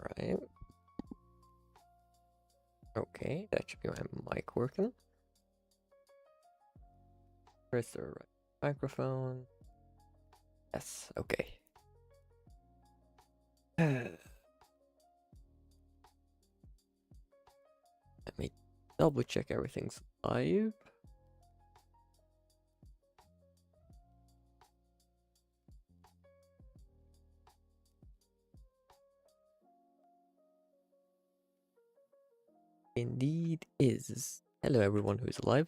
Alright. Okay, that should be my mic working. Where's the right microphone? Yes, okay. Let me double check everything's live. Indeed is. Hello everyone who's alive.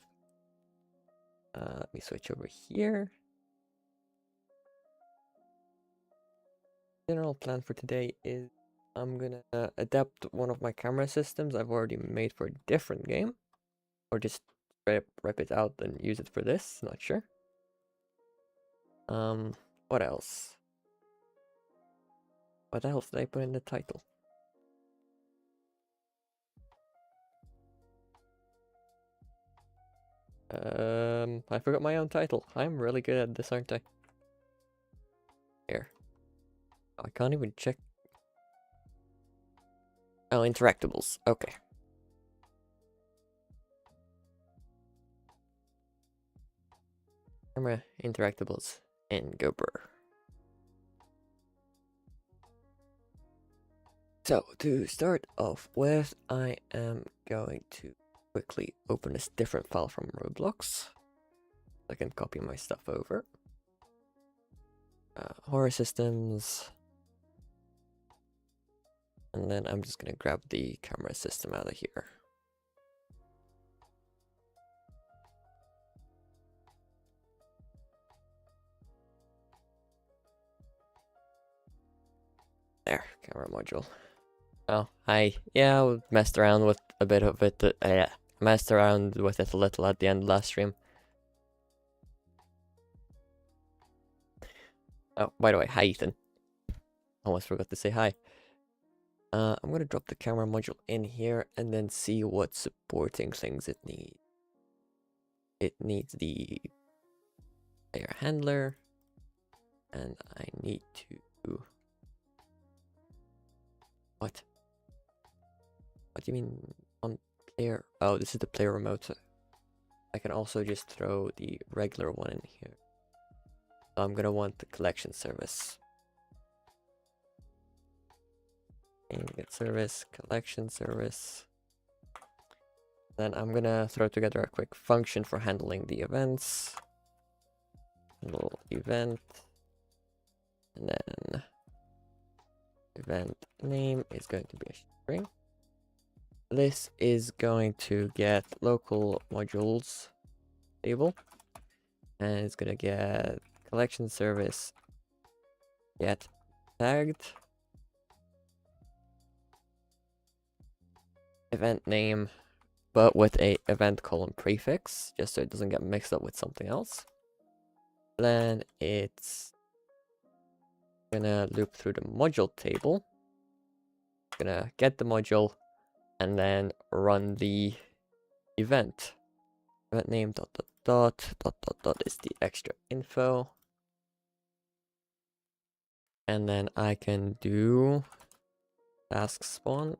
Let me switch over here. General plan for today is I'm gonna adapt one of my camera systems I've already made for a different game, or just rip it out and use it for this, not sure. What else? What else did I put in the title? I forgot my own title. I'm really good at this, aren't I? Here. I can't even check. Oh, Interactables. Okay. Camera, Interactables, and GoPro. So, to start off with, I am going to quickly open this different file from Roblox. I can copy my stuff over. Horror systems. And then I'm just going to grab the camera system out of here. There, camera module. Oh, hi. Yeah, I messed around with a bit of it. Messed around with it a little at the end of last stream. Oh, by the way, hi Ethan. Almost forgot to say hi. I'm gonna drop the camera module in here and then see what supporting things it needs. It needs the player handler, and I need to... What? What do you mean on player? Oh, this is the player remote. I can also just throw the regular one in here. So I'm gonna want the collection service. Get service, collection service. Then I'm gonna throw together a quick function for handling the events. Handle event. And then event name is going to be a string. This is going to get local modules table. And it's gonna get collection service get tagged. Event name, but with a event colon prefix, just so it doesn't get mixed up with something else. Then it's gonna loop through the module table, gonna get the module, and then run the event. Event name dot dot dot dot dot dot is the extra info. And then I can do task spawn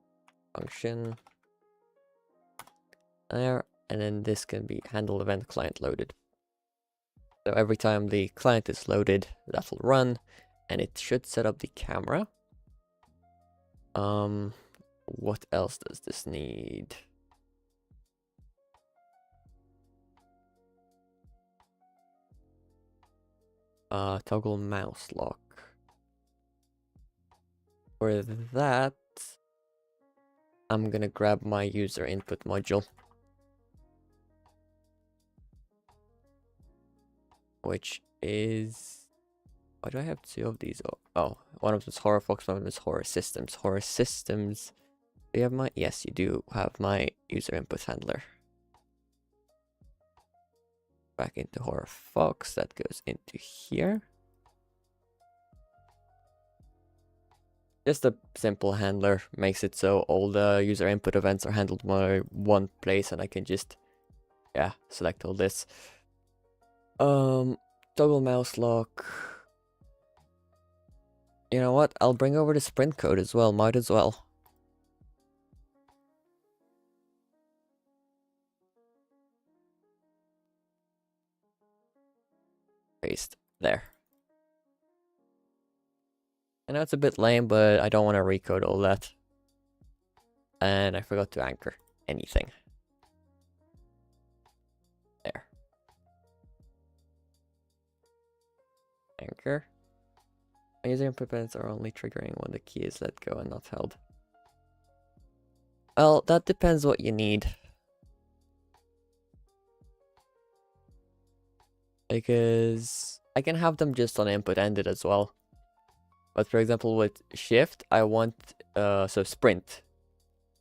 function there, and then this can be handle event client loaded. So every time the client is loaded, that will run, and it should set up the camera. What else does this need? Toggle mouse lock. For that, I'm gonna grab my user input module, which is... Why do I have two of these? Oh, one of them is Horror Fox, one of them is Horror Systems. Horror Systems. Do you have my... Yes, you do have my user input handler. Back into Horror Fox, that goes into here. Just a simple handler makes it so all the user input events are handled by one place, and I can just, yeah, select all this. Toggle mouse lock. You know what? I'll bring over the sprint code as well. Might as well. There. I know it's a bit lame, but I don't want to recode all that. And I forgot to anchor anything. There. Anchor. User input buttons are only triggering when the key is let go and not held. Well, that depends what you need. Because I can have them just on input ended as well. But for example, with shift, I want, so sprint.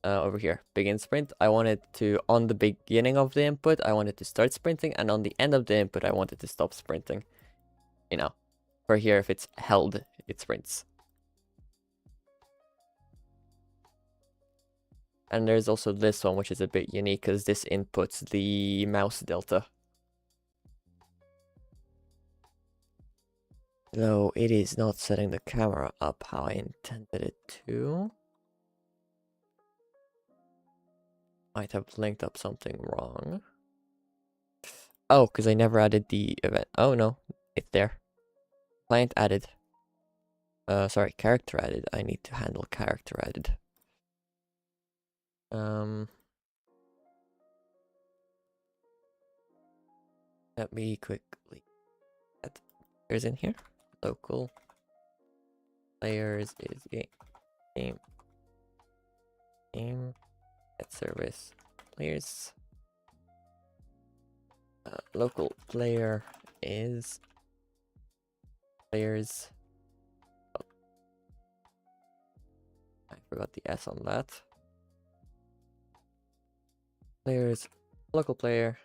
Over here, begin sprint. I want it to, on the beginning of the input, I want it to start sprinting. And on the end of the input, I want it to stop sprinting. You know, for here, if it's held, it sprints. And there's also this one, which is a bit unique because this inputs the mouse delta. Though it is not setting the camera up how I intended it to. Might have linked up something wrong. Oh, because I never added the event. Oh no, it's there. Client added. Sorry, character added. I need to handle character added. Let me quickly add players in here. Local players is game at service players. Local player is players. Oh. I forgot the S on that. Players, local player.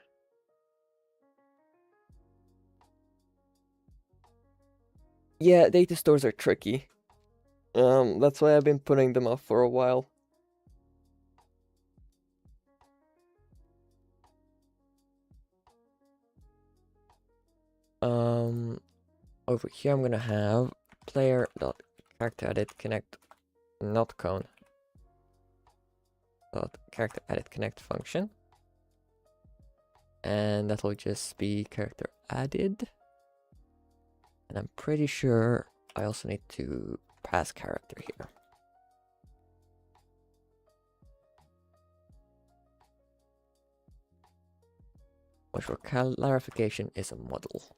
Yeah, data stores are tricky. That's why I've been putting them off for a while. Over here I'm gonna have player dot character edit connect not cone dot character edit connect function, and that will just be character added. And I'm pretty sure I also need to pass character here. Which for clarification is a model.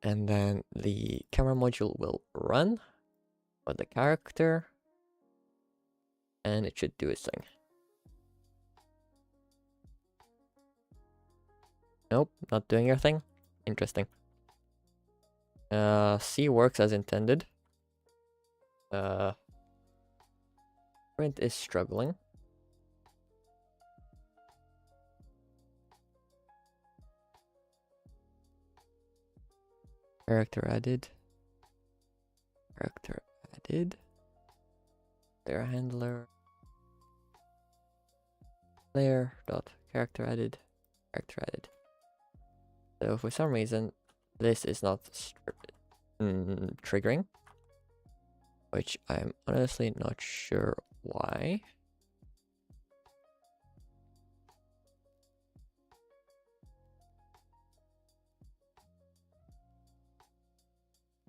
And then the camera module will run with the character. And it should do its thing. Nope, not doing your thing. Interesting. C works as intended. Print is struggling. Character added. Character added. Player handler. Player dot character added. Character added. So for some reason, this is not triggering, which I'm honestly not sure why.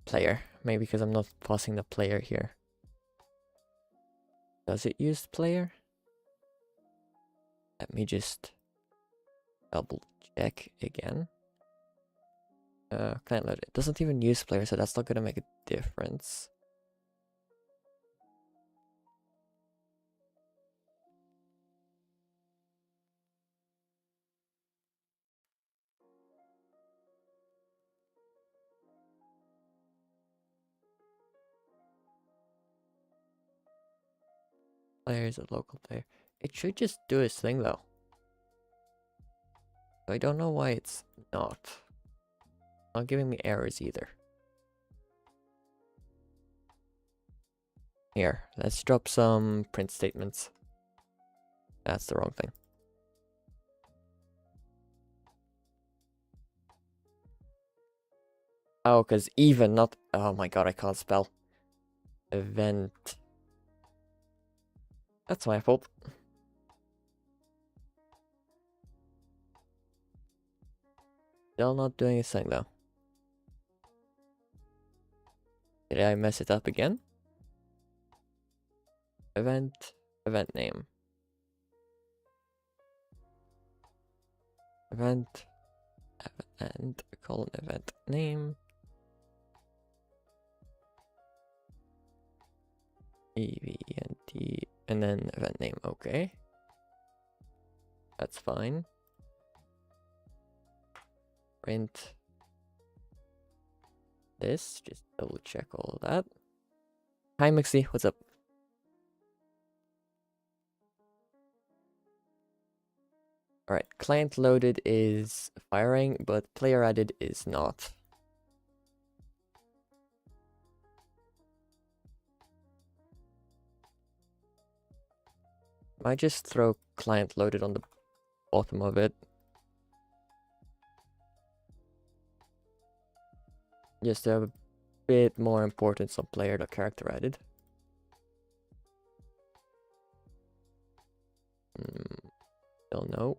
Player, maybe because I'm not passing the player here. Does it use player? Let me just double check again. Client load. It doesn't even use player, so that's not gonna make a difference. Player is a local player. It should just do its thing though. I don't know why it's not. Not giving me errors either. Here, let's drop some print statements. That's the wrong thing. Oh, because even not... Oh my god, I can't spell. Event. That's my fault. Still not doing his thing though. Did I mess it up again? Event name. Event colon event name. EVNT and then event name. Okay. That's fine. Print this. Just double check all of that. Hi Mixie, what's up? Alright, client loaded is firing, but player added is not. Might just throw client loaded on the bottom of it. Just to have a bit more importance on player dot character added. Don't know.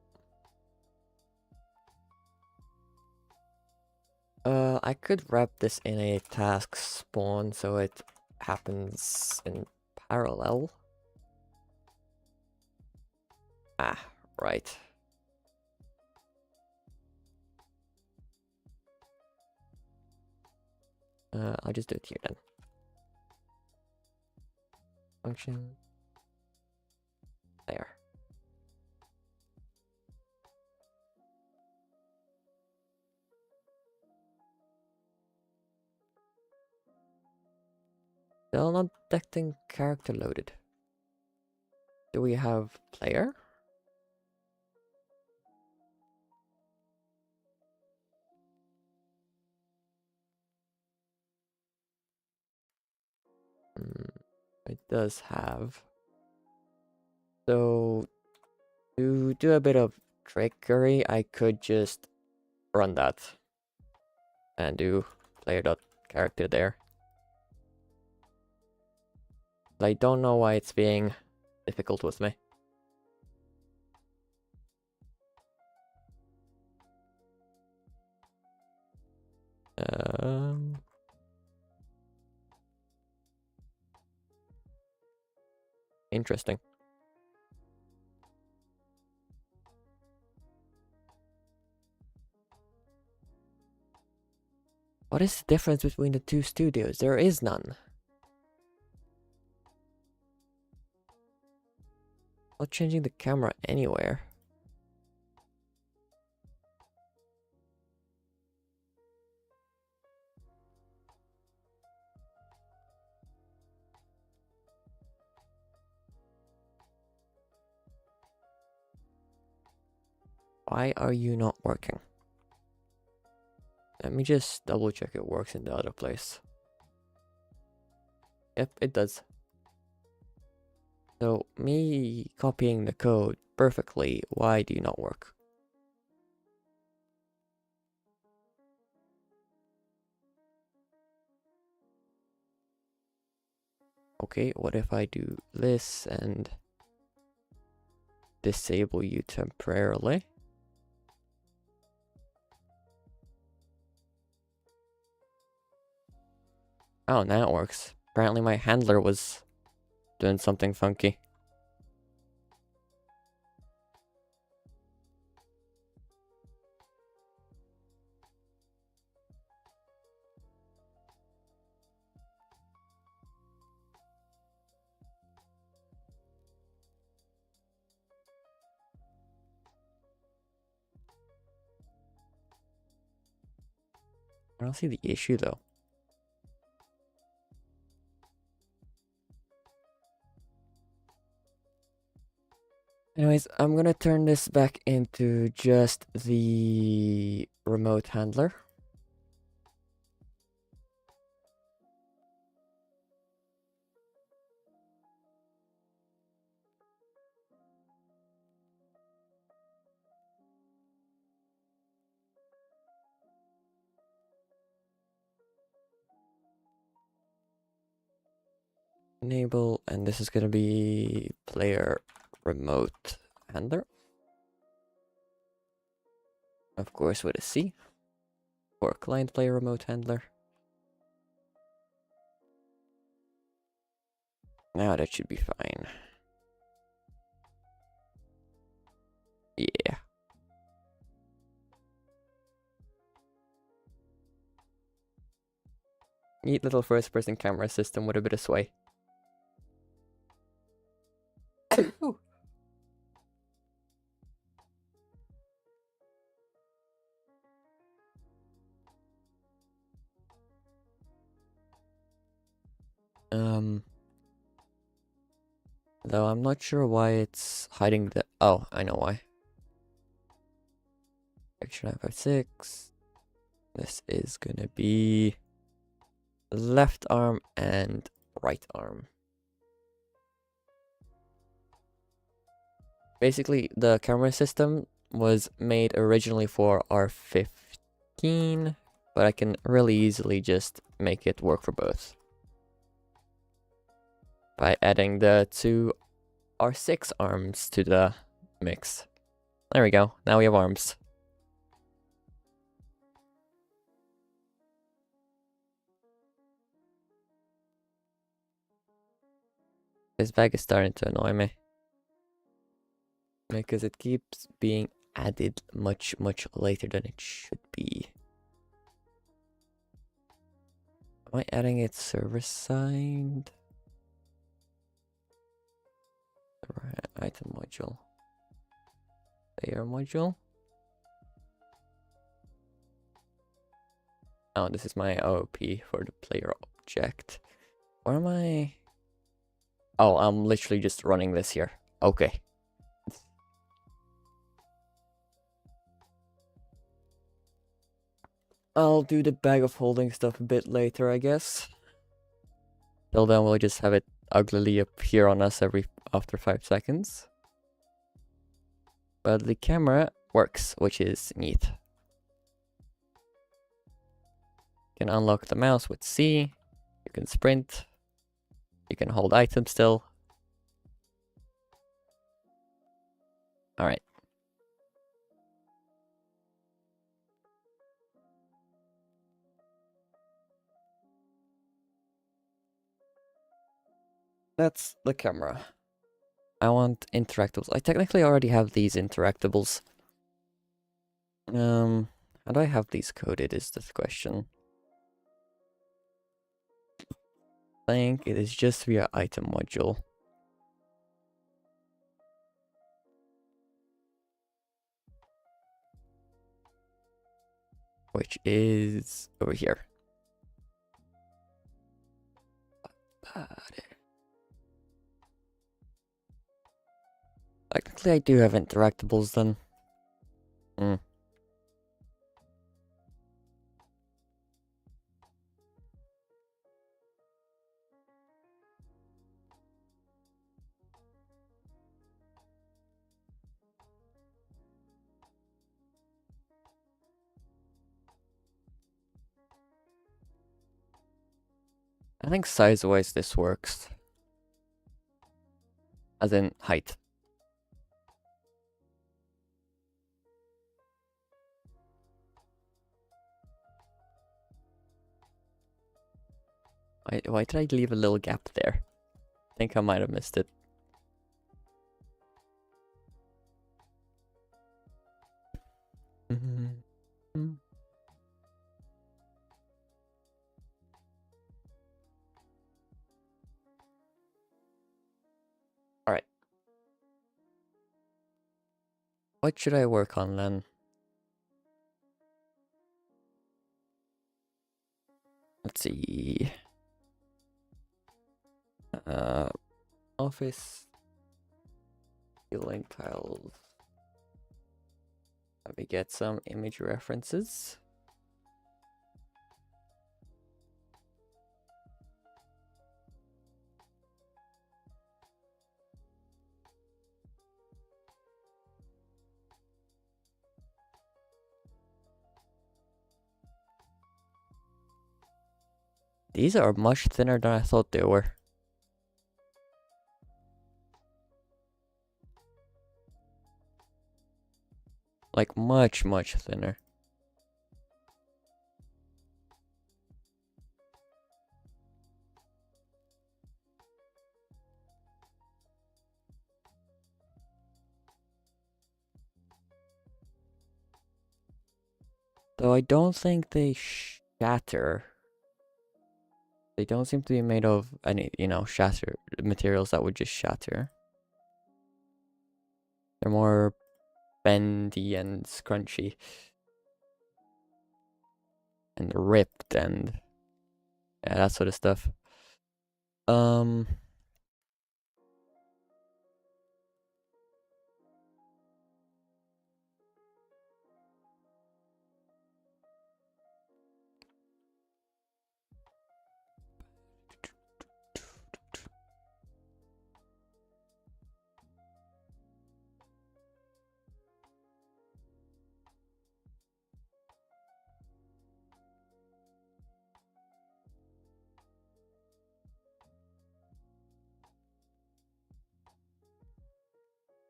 I could wrap this in a task spawn so it happens in parallel. Ah, right. I'll just do it here then. Function. There. Still not detecting character loaded. Do we have player? It does have. So to do a bit of trickery, I could just run that and do player dot character there. I don't know why it's being difficult with me. Interesting. What is the difference between the two studios? There is none. Not changing the camera anywhere. Why are you not working? Let me just double check it works in the other place. Yep, it does. So me copying the code perfectly, why do you not work? Okay, what if I do this and disable you temporarily? Oh, now it works. Apparently my handler was doing something funky. I don't see the issue though. Anyways, I'm gonna turn this back into just the remote handler. Enable, and this is gonna be player remote handler. Of course with a C. for client player remote handler. Now that should be fine. Yeah. Neat little first-person camera system with a bit of sway. Though I'm not sure why it's hiding the... Oh, I know why. Section 956. This is gonna be left arm and right arm. Basically, the camera system was made originally for R15, but I can really easily just make it work for both by adding the two R6 arms to the mix. There we go. Now we have arms. This bag is starting to annoy me because it keeps being added much later than it should be. Am I adding it server side? Item module. Player module. Oh, this is my OOP for the player object. Where am I? Oh, I'm literally just running this here. Okay. I'll do the bag of holding stuff a bit later, I guess. Till then, we'll just have it uglily appear on us after 5 seconds. But the camera works, which is neat. You can unlock the mouse with C. You can sprint. You can hold items still. Alright. That's the camera. I want interactables. I technically already have these interactables. How do I have these coded is the question. I think it is just via item module. Which is over here. Technically, I do have interactables then. I think size-wise this works. As in height. Why did I leave a little gap there? I think I might have missed it. Alright. What should I work on then? Let's see. Office. Ceiling tiles. Let me get some image references. These are much thinner than I thought they were. Like much thinner. So I don't think they shatter. They don't seem to be made of any, shatter materials that would just shatter. They're more bendy and scrunchy. And ripped and yeah, that sort of stuff. Um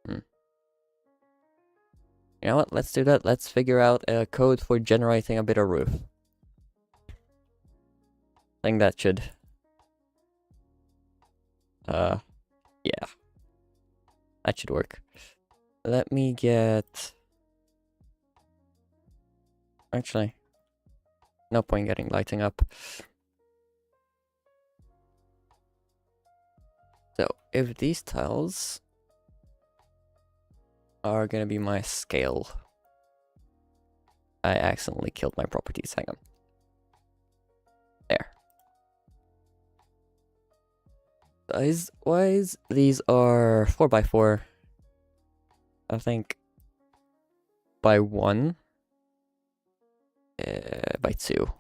hmm. You know what? Let's do that. Let's figure out a code for generating a bit of roof. I think that should yeah. That should work. Let me get actually no point getting lighting up. So if these tiles are gonna be my scale. I accidentally killed my properties. Hang on. There. Size wise, these are 4x4. I think by 1. By 2.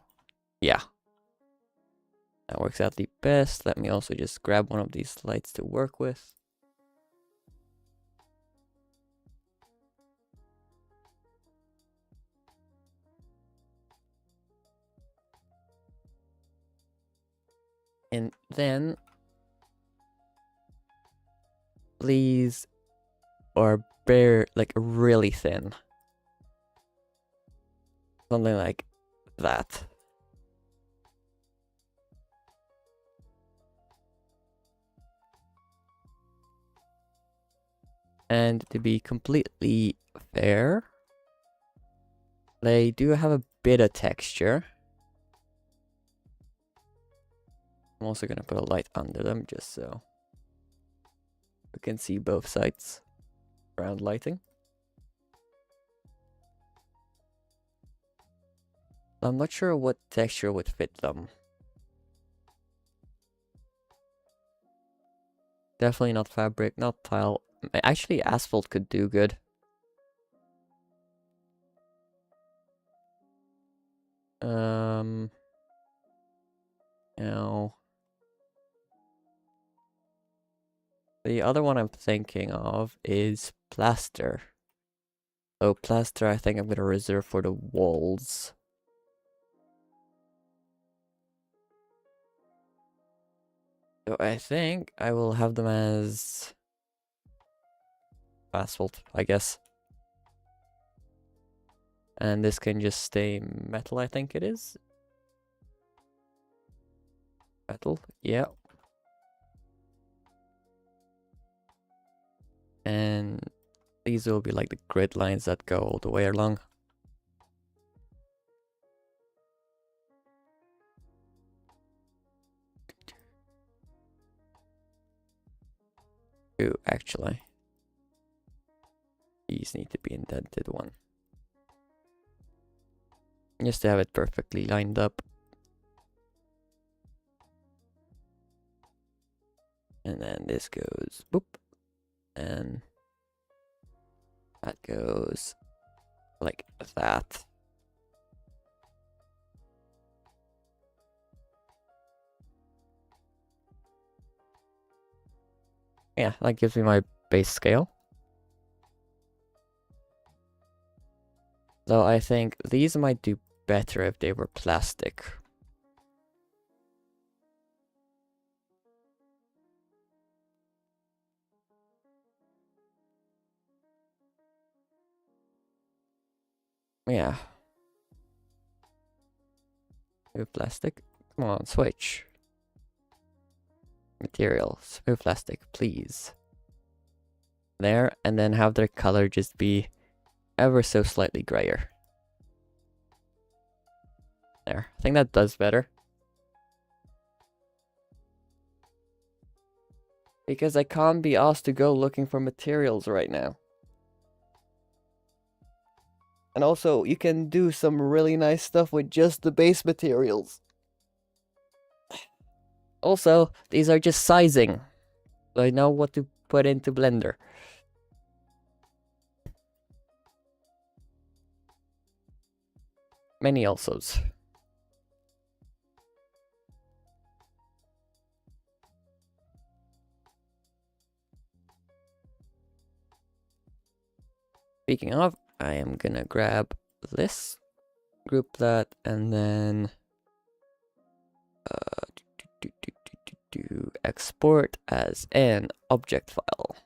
Yeah. That works out the best. Let me also just grab one of these lights to work with. And then these are like really thin. Something like that. And to be completely fair, they do have a bit of texture. I'm also gonna put a light under them just so we can see both sides around lighting. I'm not sure what texture would fit them. Definitely not fabric, not tile. Actually, asphalt could do good. No. The other one I'm thinking of is plaster. Oh, plaster I think I'm gonna reserve for the walls. So I think I will have them as asphalt, I guess. And this can just stay metal, I think it is. Metal, yeah. And these will be like the grid lines that go all the way along. Ooh, actually. These need to be indented one. Just to have it perfectly lined up. And then this goes boop. And that goes like that. Yeah, that gives me my base scale. Though I think these might do better if they were plastic. Yeah. Smooth plastic. Come on, switch. Material. Smooth plastic, please. There, and then have their color just be ever so slightly grayer. There. I think that does better. Because I can't be asked to go looking for materials right now. And also, you can do some really nice stuff with just the base materials. Also, these are just sizing. I know what to put into Blender. Many alsos. Speaking of, I am gonna grab this, group that, and then export as an object file.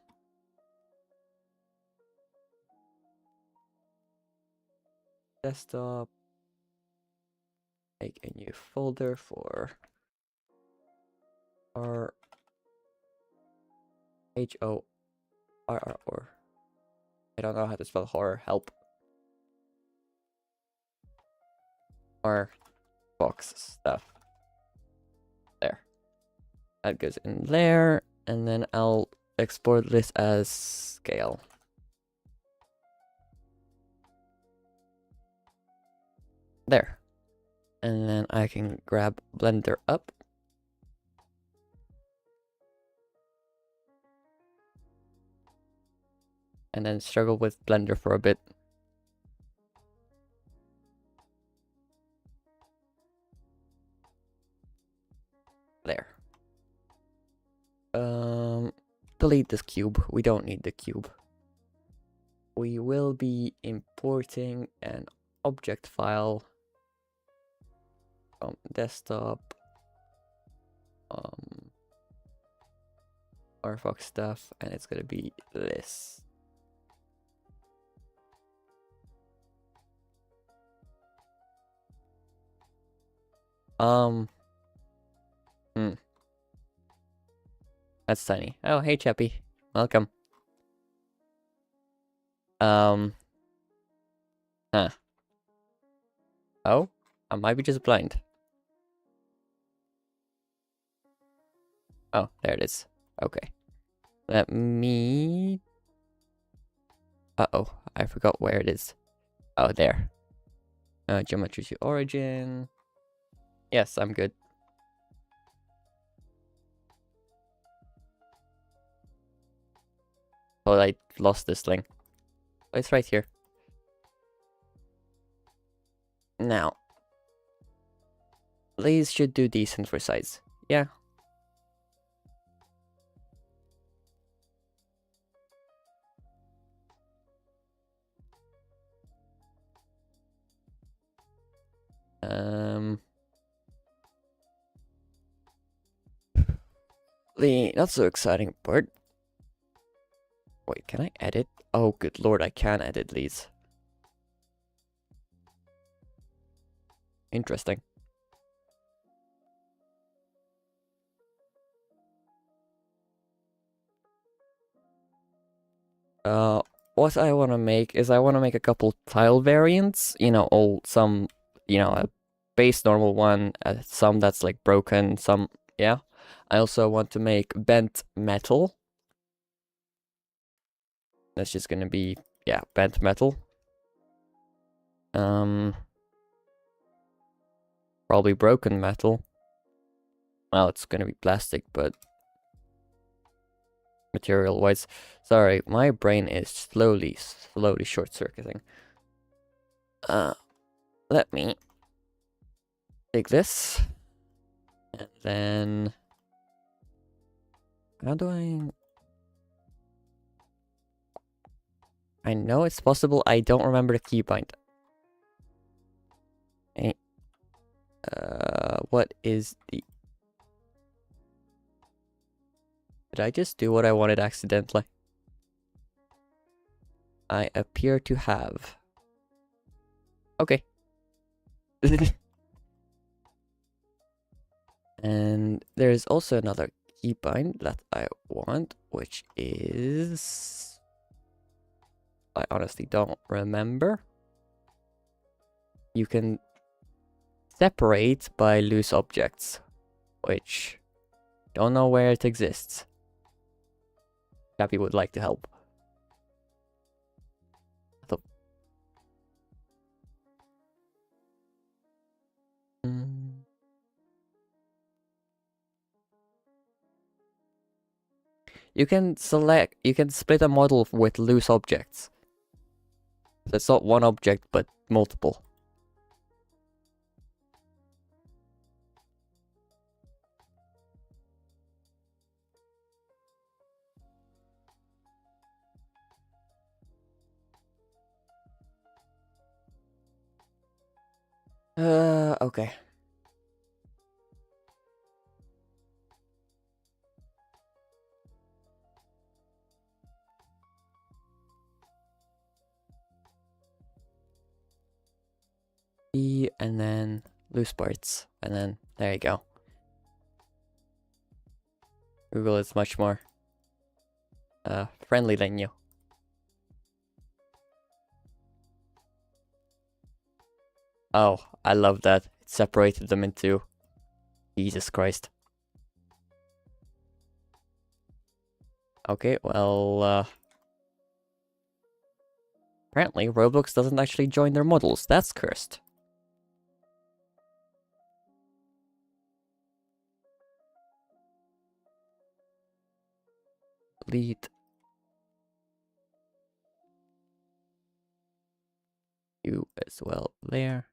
Desktop. Make a new folder for R HORR. I don't know how to spell horror. Help. Or box stuff. There. That goes in there, and then I'll export this as scale. There. And then I can grab Blender up. And then struggle with Blender for a bit. There. Delete this cube. We don't need the cube. We will be importing an object file from desktop. Firefox stuff, and it's gonna be this. That's tiny. Oh, hey, Chappy. Welcome. Huh. Oh, I might be just blind. Oh, there it is. Okay. Let me... Uh-oh, I forgot where it is. Oh, there. Geometry to origin. Yes, I'm good. Oh, I lost this thing. Oh, it's right here. Now. These should do decent for size. Yeah. The not so exciting part. Wait, can I edit? Oh, good lord, I can edit these. Interesting. What I want to make is I want to make a couple tile variants. You know, some, you know, a base normal one, some that's like broken, some, yeah. I also want to make bent metal. That's just gonna be, yeah, bent metal. Probably broken metal. Well, it's gonna be plastic, but material-wise, sorry, my brain is slowly short-circuiting. Let me take this, and then how do I know it's possible. I don't remember the keybind. What is the... Did I just do what I wanted accidentally? I appear to have. Okay. And there's also another keybind that I want, which is... I honestly don't remember. You can separate by loose objects, which don't know where it exists. Gabby would like to help. You can split a model with loose objects. So it's not one object, but multiple. Okay. E and then loose parts, and then there you go. Google is much more friendly than you. Oh, I love that. It separated them into... Jesus Christ. Okay, well, apparently Roblox doesn't actually join their models. That's cursed. Delete. You as well there.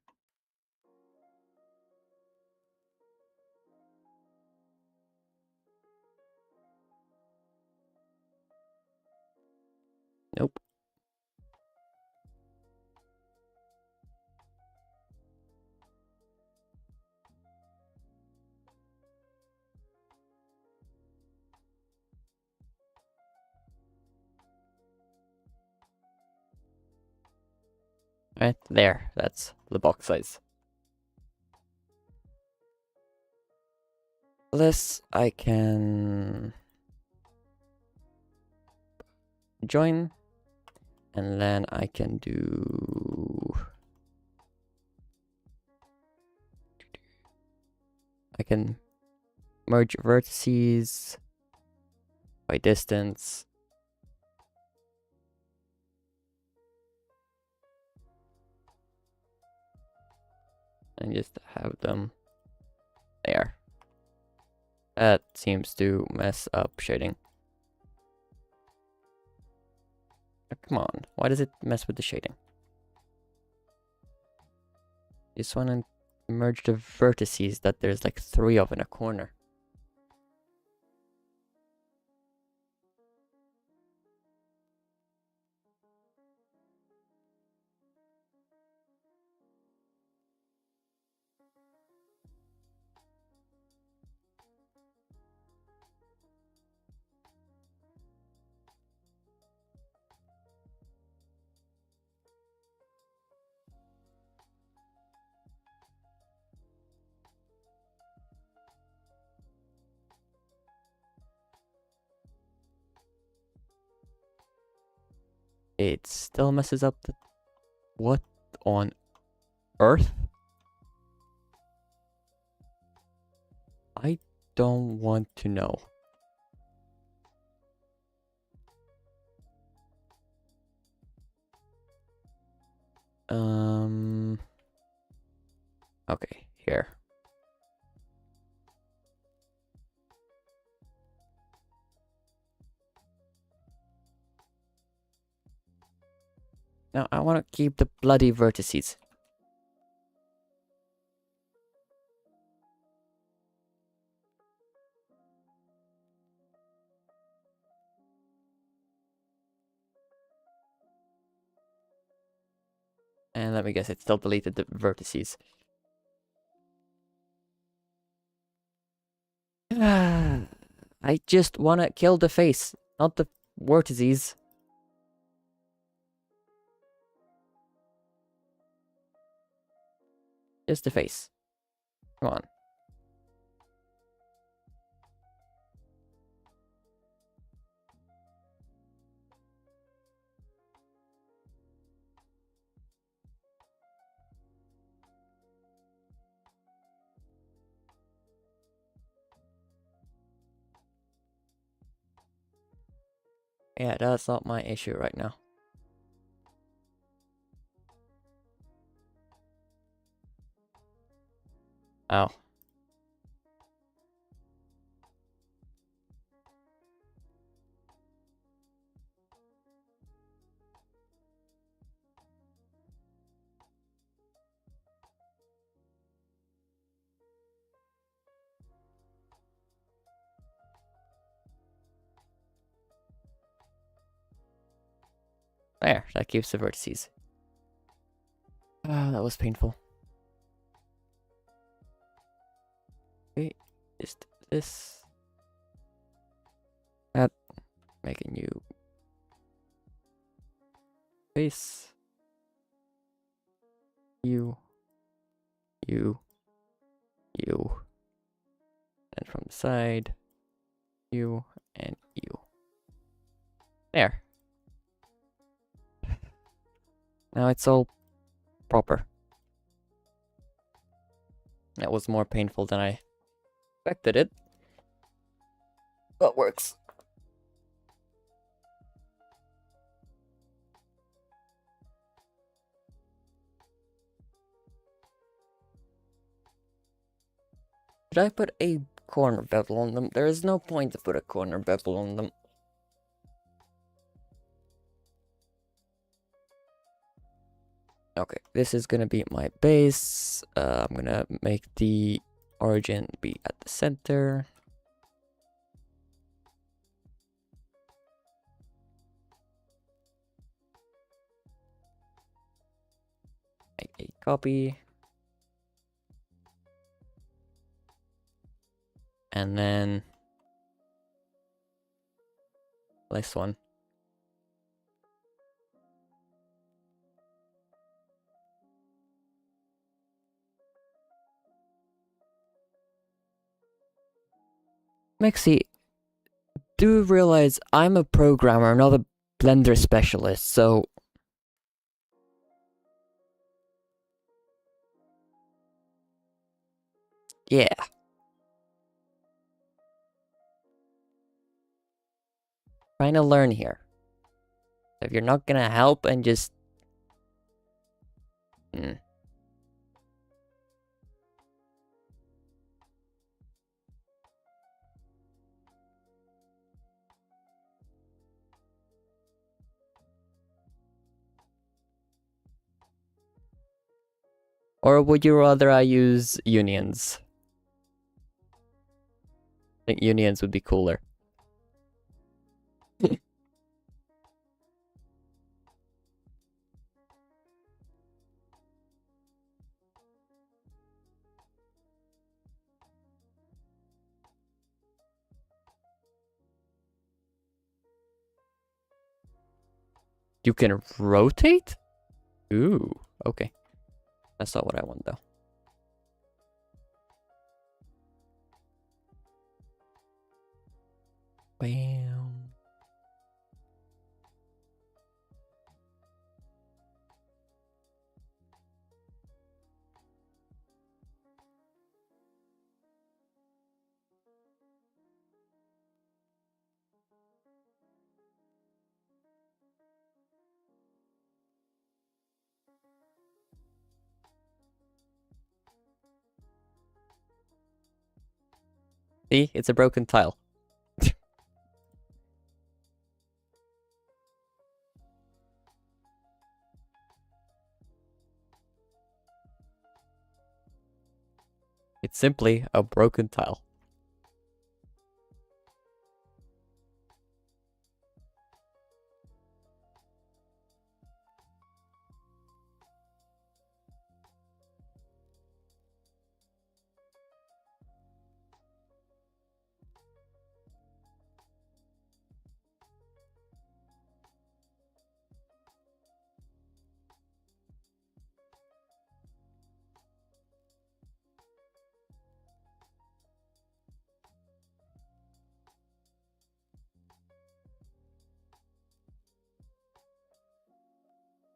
Nope. Right there, that's the box size. This I can join, and then I can do... I can merge vertices by distance. And just have them there. That seems to mess up shading. Oh, come on, why does it mess with the shading? Just want to merge the vertices that there's like 3 of in a corner. It still messes up the... What on earth? I don't want to know. Okay, here. Now I want to keep the bloody vertices. And let me guess, it still deleted the vertices. I just want to kill the face, not the vertices. Just the face. Come on. Yeah, that's not my issue right now. Oh. There, that keeps the vertices. Ah, that was painful. Wait, just this. That making you face. You. And from the side. You and you. There. Now it's all proper. That was more painful than I expected it. But works. Should I put a corner bevel on them? There is no point to put a corner bevel on them. Okay, this is gonna be my base. I'm gonna make the origin be at the center. Make a copy. And then this one. Mexi, do realize I'm a programmer, not a Blender specialist, so... Yeah. Trying to learn here. If you're not gonna help and just... Or would you rather I use unions? I think unions would be cooler. You can rotate? Ooh, okay. That's not what I want though. Bam. See, it's a broken tile. It's simply a broken tile.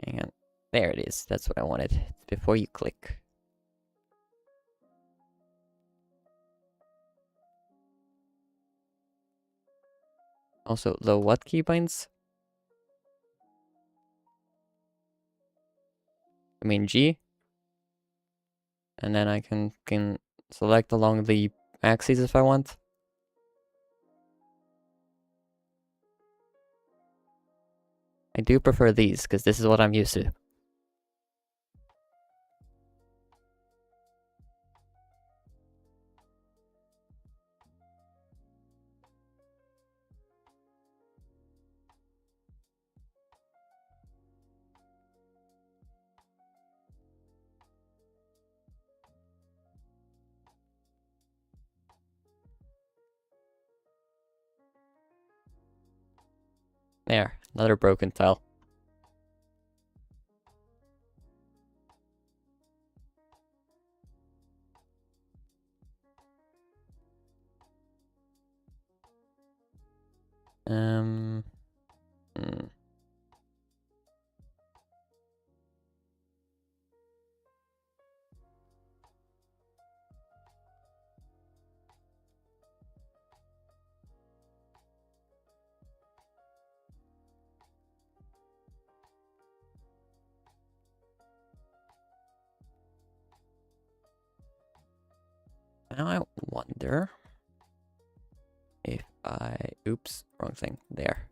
Hang on. There it is. That's what I wanted. Before you click. Also, the what keybinds? I mean G. And then I can select along the axes if I want. I do prefer these, because this is what I'm used to. There, another broken tile. Hmm. Now I wonder if oops, wrong thing. There.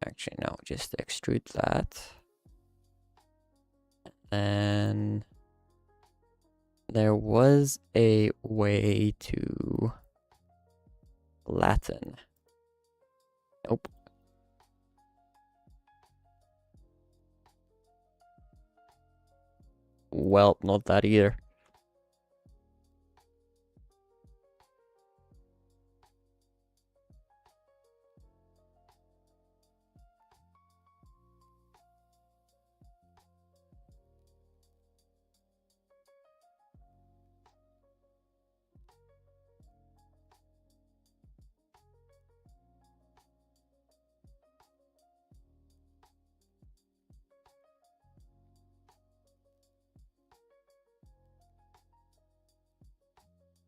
Actually, no, just extrude that. And there was a way to flatten. Nope. Well, not that either.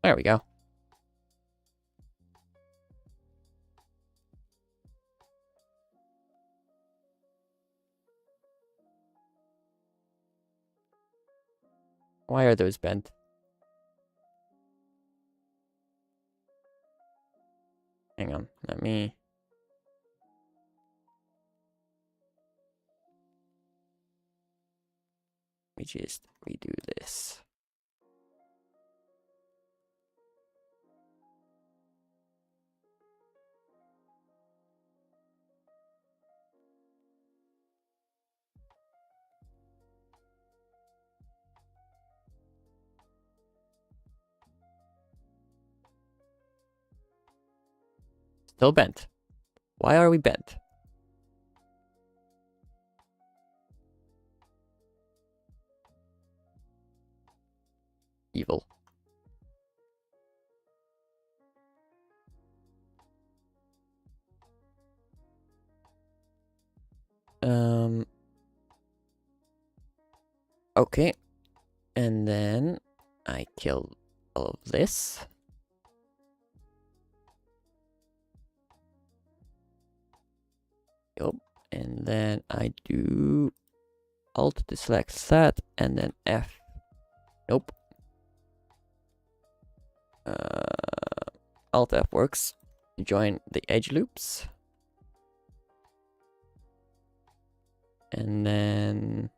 There we go. Why are those bent? Hang on, let me just redo this. Still bent. Why are we bent? Evil. Okay. And then I kill all of this. Yup. And then I do Alt to select that, and then F. Nope. Alt F works. Join the edge loops. And then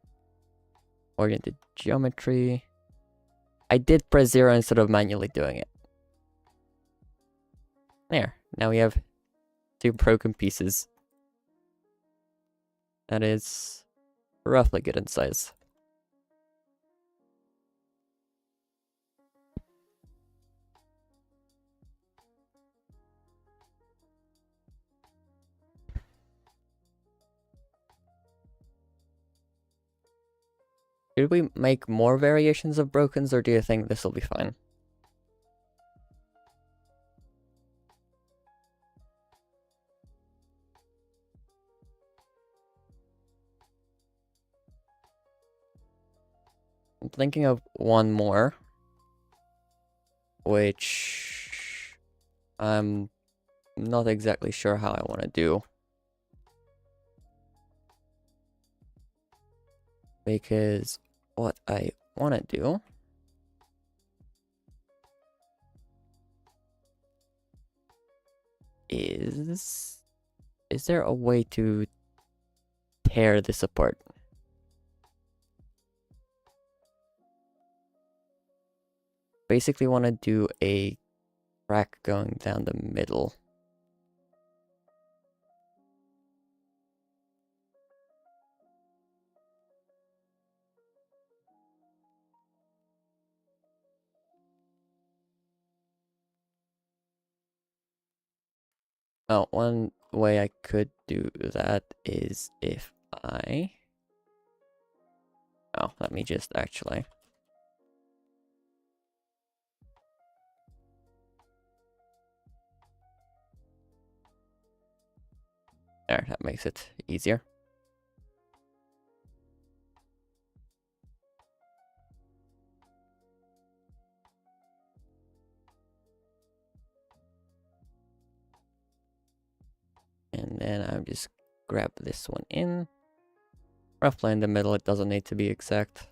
oriented geometry. I did press 0 instead of manually doing it. There. Now we have 2 broken pieces. That is roughly good in size. Should we make more variations of brokens, or do you think this will be fine? I'm thinking of one more, which I'm not exactly sure how I want to do. Because what I want to do is there a way to tear this apart? Basically want to do a crack going down the middle. Oh, one way I could do that is if I... Oh, let me just actually... There, that makes it easier. And then I'll just grab this one in. Roughly in the middle, it doesn't need to be exact.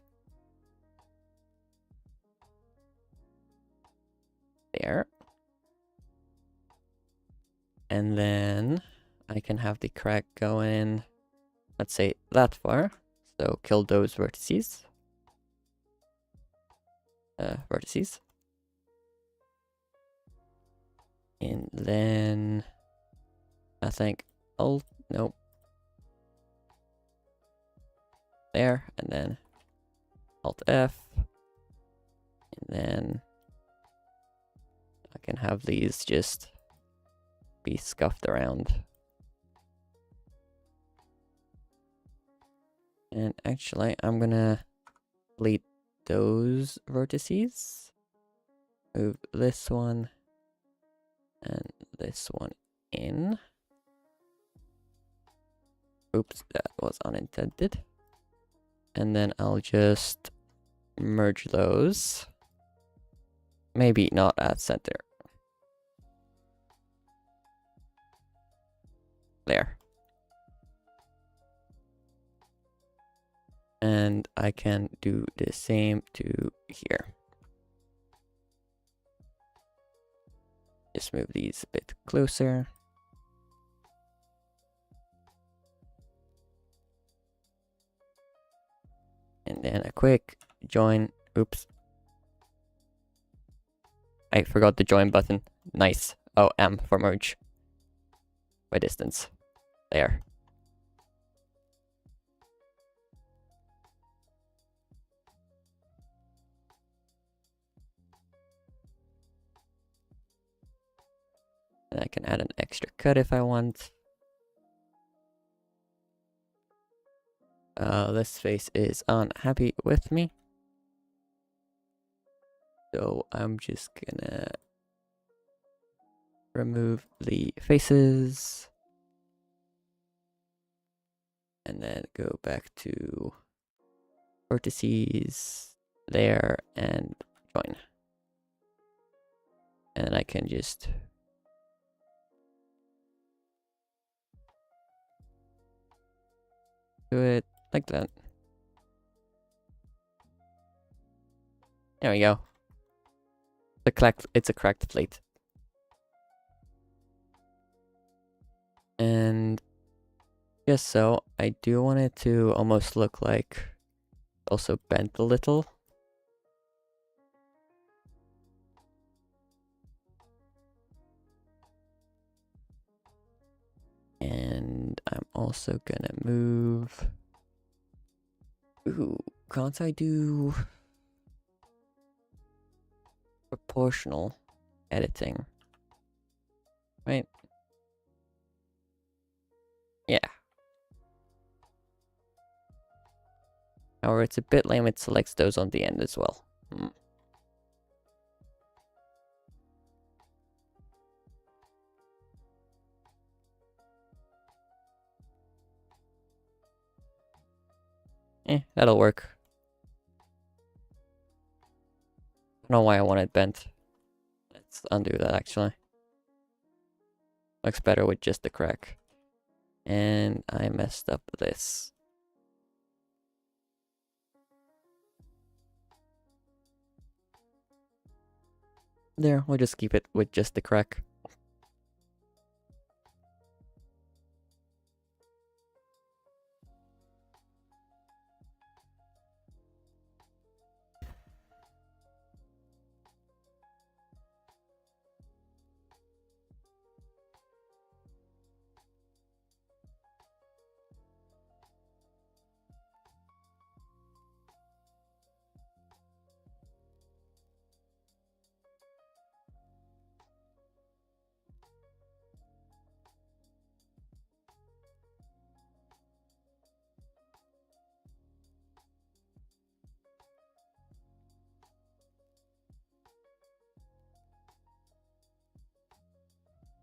There. And then I can have the crack go in, let's say that far. So kill those vertices. And then I think Alt, nope. There, and then Alt F. And then I can have these just be scuffed around. And actually, I'm gonna delete those vertices. Move this one and this one in. Oops, that was unintended. And then I'll just merge those. Maybe not at center. There. And I can do the same to here. Just move these a bit closer. And then a quick join. Oops. I forgot the join button. Nice. Oh, M for merge. By distance. There. And I can add an extra cut if I want. This face is unhappy with me. So I'm just gonna remove the faces. And then go back to vertices there and join. And I can just do it like that. There we go. It's a cracked plate. And just so, I do want it to almost look like also bent a little. And I'm also gonna move. Ooh, can't I do proportional editing? Right? Yeah. However, it's a bit lame, it selects those on the end as well. That'll work. don't know why I want it bent. Let's undo that actually. Looks better with just the crack. And I messed up this. There, we'll just keep it with just the crack.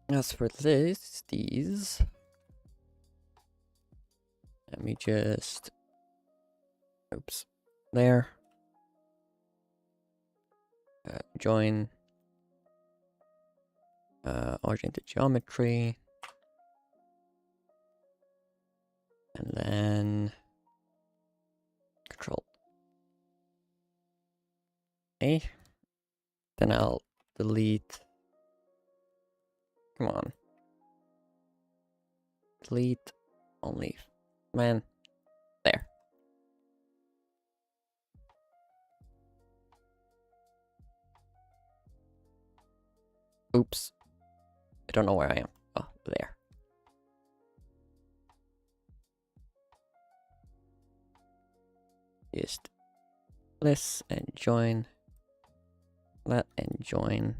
As for these, let me just, oops, there. Join origin to geometry, and then Control A. Then I'll delete. Come on. Delete only. Man. There. Oops. I don't know where I am. Oh, there. Just this and join. That and join.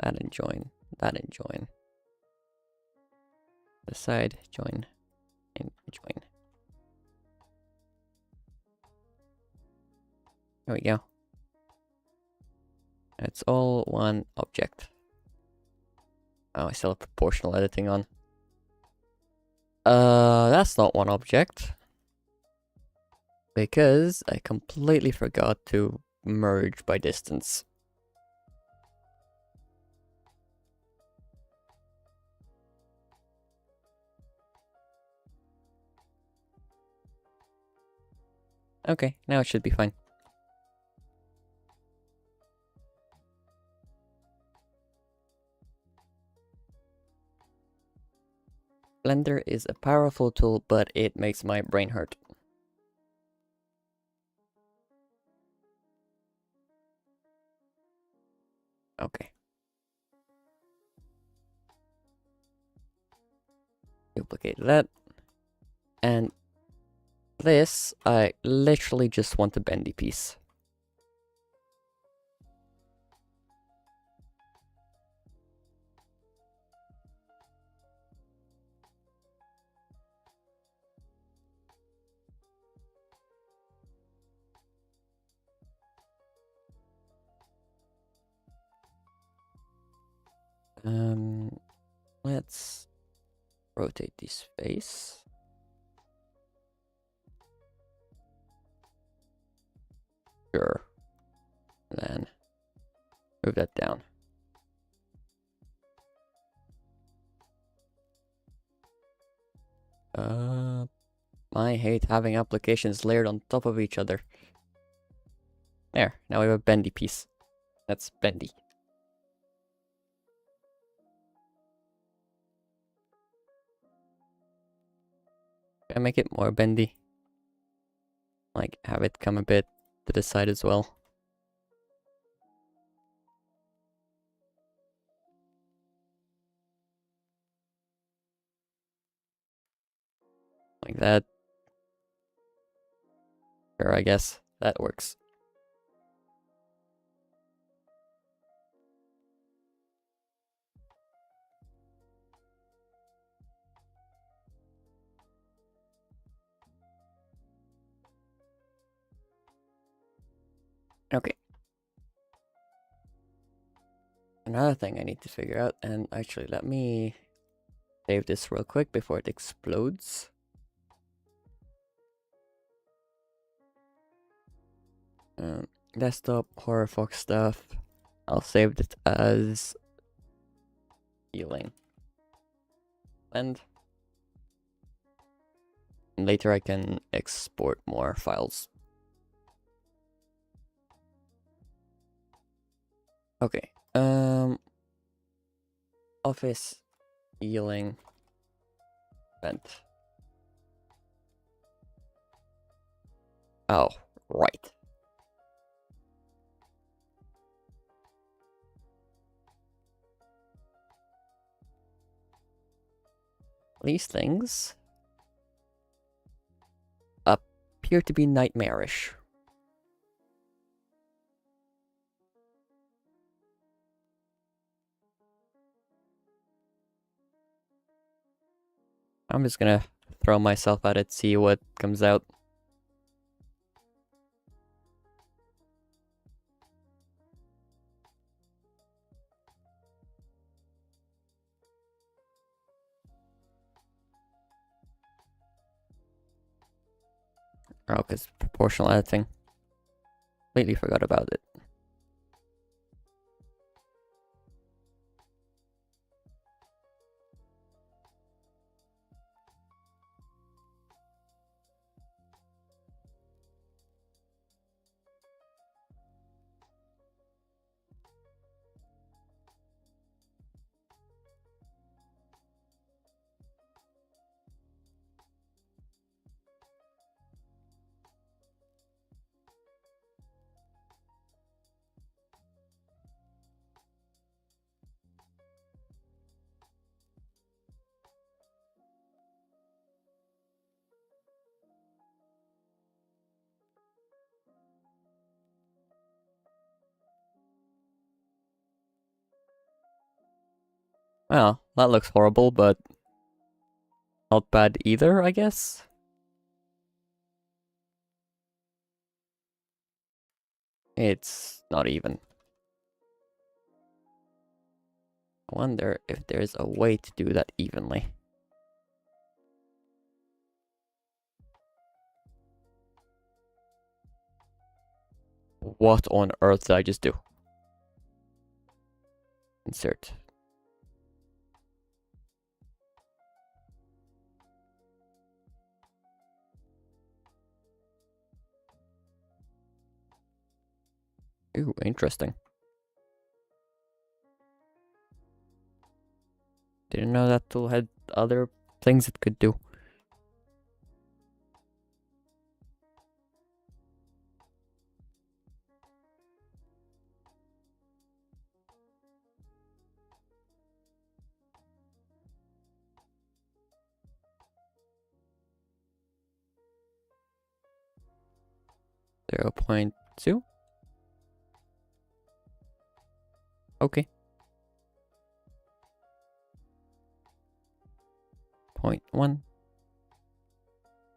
That and join. That and join. The side, join, and join. There we go. It's all one object. Oh, I still have proportional editing on. That's not one object. Because I completely forgot to merge by distance. Okay, now it should be fine. Blender is a powerful tool, but it makes my brain hurt. Okay. Duplicate that. And this, I literally just want a bendy piece. Let's rotate this face. Sure. And then move that down. I hate having applications layered on top of each other. There, now we have a bendy piece. That's bendy. Can I make it more bendy? Like, have it come a bit to the side as well. Like that. Sure, I guess that works. Okay. Another thing I need to figure out, and actually let me save this real quick before it explodes. desktop horror fox stuff. I'll save it as healing. And later I can export more files. Okay. Office healing vent. Oh, right. These things appear to be nightmarish. I'm just gonna throw myself at it, see what comes out. Oh, because proportional editing. Completely forgot about it. Well, that looks horrible, but not bad either, I guess. It's not even. I wonder if there's a way to do that evenly. What on earth did I just do? Insert. Ooh, interesting. Didn't know that tool had other things it could do. 0.2. Okay. 0.1.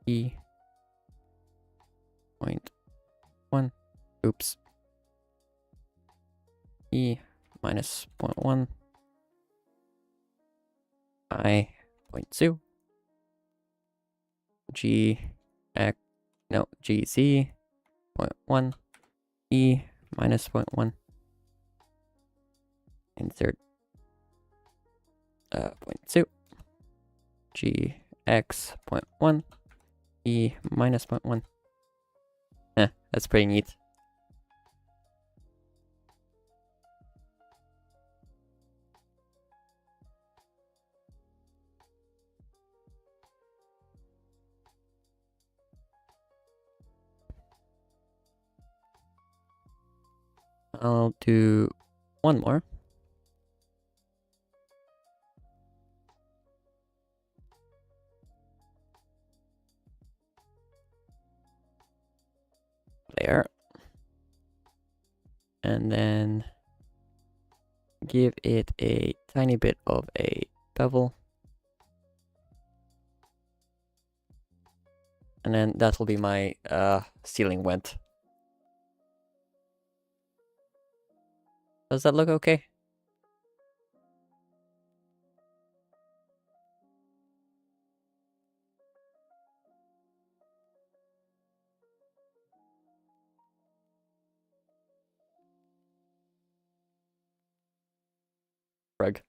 E. 0.1. Oops. E minus 0.1. I 0.2. G. X. No. GZ. 0.1. E minus 0.1. Insert 0.2. G x 0.1. E minus 0.1. That's pretty neat. I'll do one more. There. And then give it a tiny bit of a bevel. And then that will be my ceiling vent. Does that look okay? frag.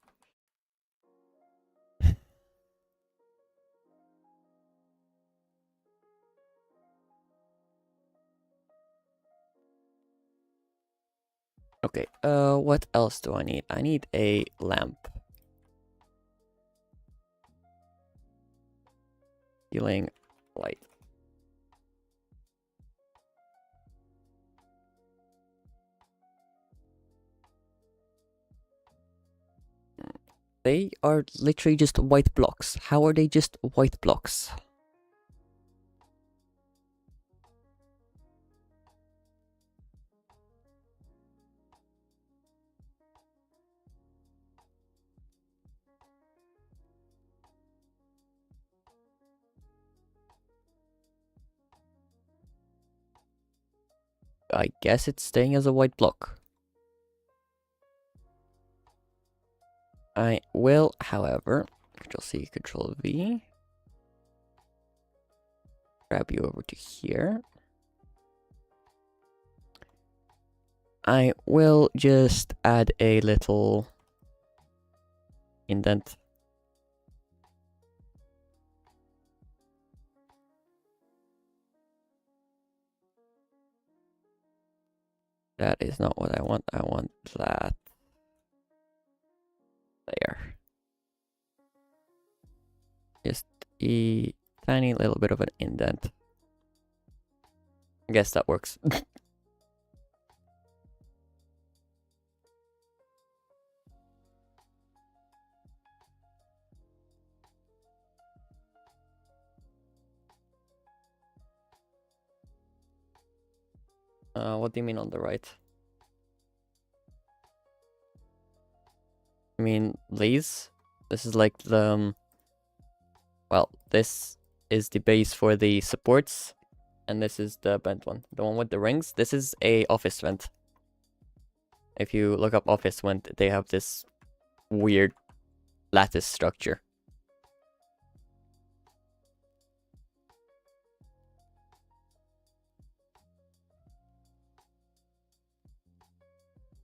Okay, what else do I need? I need a lamp. Healing light. They are literally just white blocks. How are they just white blocks? I guess it's staying as a white block. I will, however, Control-C, Control-V. Grab you over to here. I will just add a little indent. That is not what I want. I want that there. Just a tiny little bit of an indent. I guess that works. What do you mean on the right? I mean these? This is like the... well, this is the base for the supports, and this is the bent one. The one with the rings. This is a office vent. If you look up office vent, they have this weird lattice structure.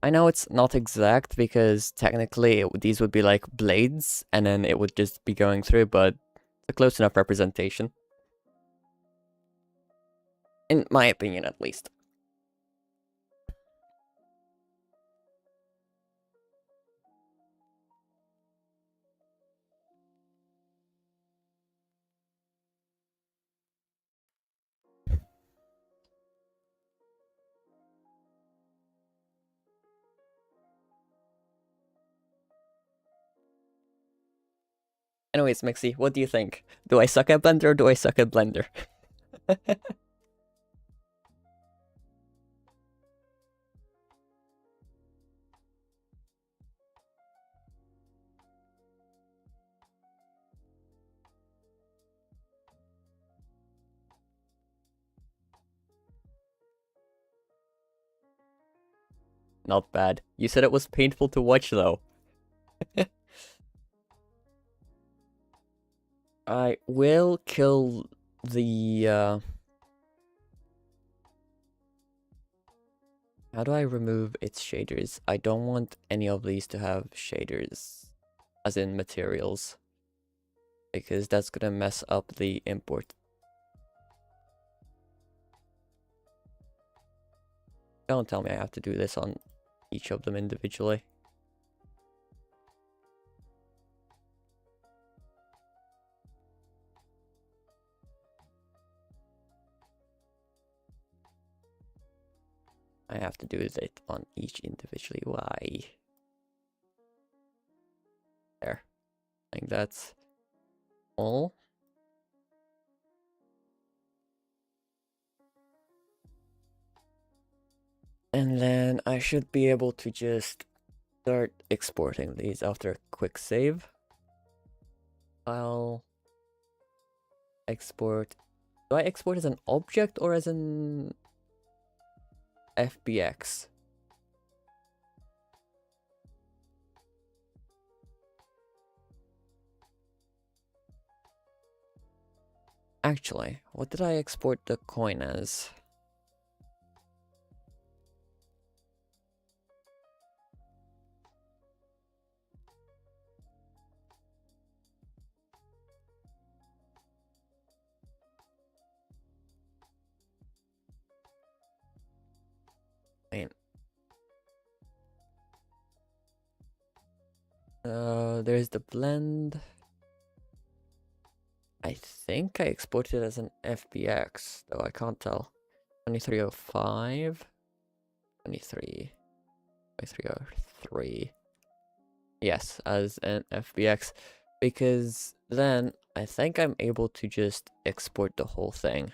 I know it's not exact because technically these would be like blades and then it would just be going through, but it's a close enough representation. In my opinion, at least. Anyways, Mixie, what do you think? Do I suck at Blender or do I suck at Blender? Not bad. You said it was painful to watch, though. I will kill the, how do I remove its shaders? I don't want any of these to have shaders, as in materials, because that's gonna mess up the import. Don't tell me I have to do this on each of them individually. I have to do it on each individually. Why? There. I think that's all. And then I should be able to just start exporting these after a quick save. I'll export. Do I export as an object or as an FBX? Actually, what did I export the coin as? There's the blend. I think I exported it as an FBX, though I can't tell. 2305, 2303. Yes, as an FBX, because then I think I'm able to just export the whole thing.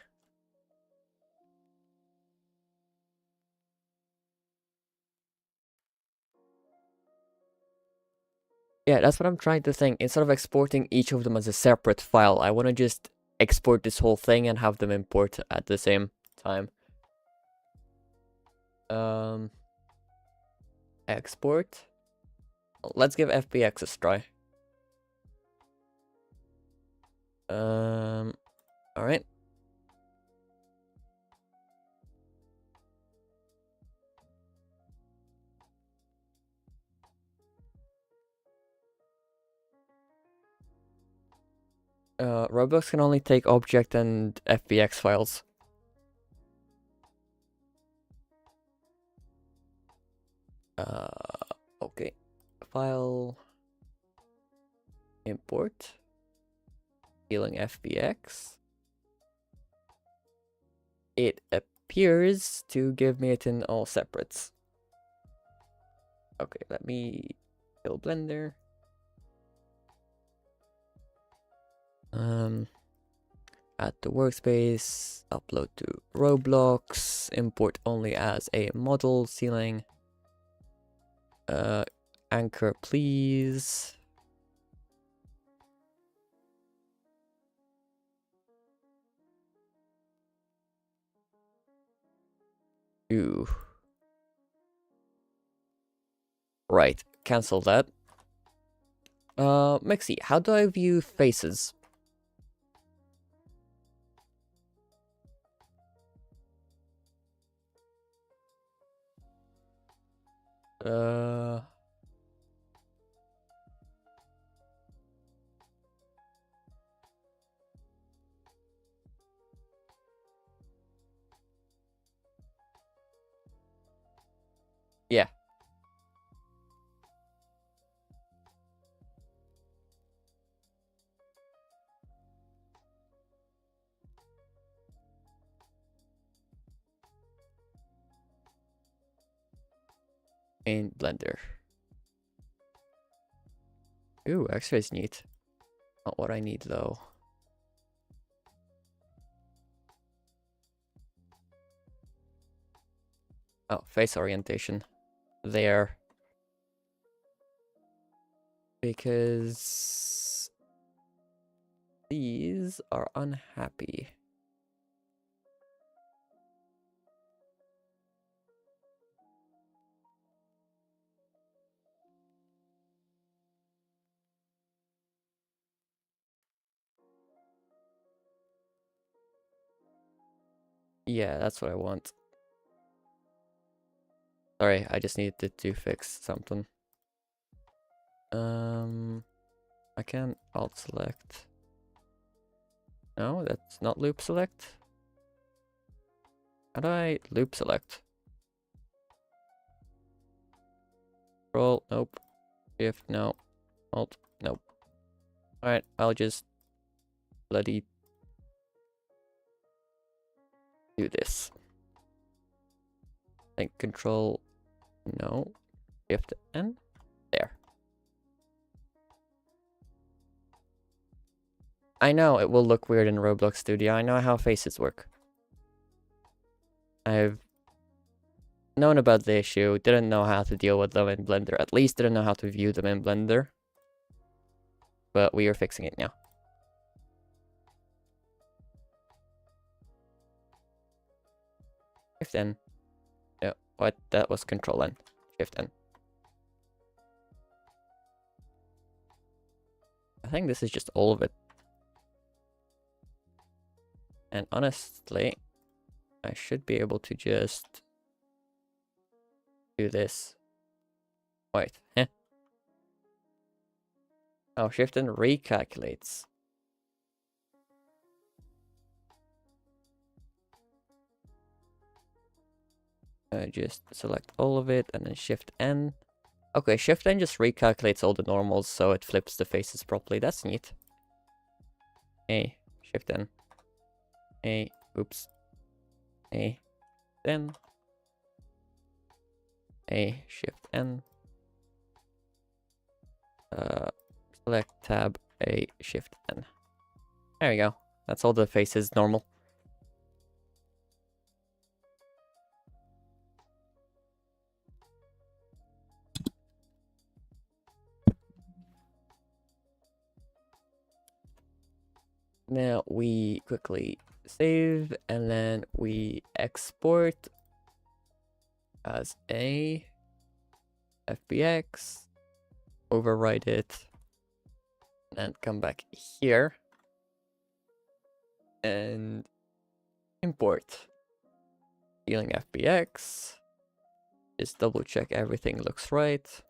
Yeah, that's what I'm trying to think. Instead of exporting each of them as a separate file, I want to just export this whole thing and have them import at the same time. Export. Let's give FBX a try. All right. Roblox can only take object and FBX files. Okay. File. Import. Feeling FBX. It appears to give me it in all separates. Okay, let me kill Blender. Add the workspace, upload to Roblox, import only as a model ceiling. Anchor, please. Ooh. Right, cancel that. Mixie, how do I view faces? Yeah. In Blender. Ooh, X-ray is neat. Not what I need though. Oh, face orientation. There. Because these are unhappy. Yeah, that's what I want. Sorry, I just needed to fix something. I can alt select. No, that's not loop select. How do I loop select? Control, nope. Shift, no. Alt, nope. Alright, I'll just bloody do this. Think control, no. Shift N. There. I know it will look weird in Roblox Studio. I know how faces work. I've known about the issue, didn't know how to deal with them in Blender. At least didn't know how to view them in Blender. But we are fixing it now. Shift N. No, what? That was Control N. Shift N. I think this is just all of it. And honestly, I should be able to just do this. Wait, heh. Oh, Shift and recalculates. Just select all of it and then Shift N. Okay, Shift N just recalculates all the normals so it flips the faces properly. That's neat. A, Shift N. A, oops. A, then. A, Shift N. Select Tab, A, Shift N. There we go. That's all the faces normal. Now we quickly save and then we export as a FBX, overwrite it, and come back here and import healing FBX. Just double check everything looks right.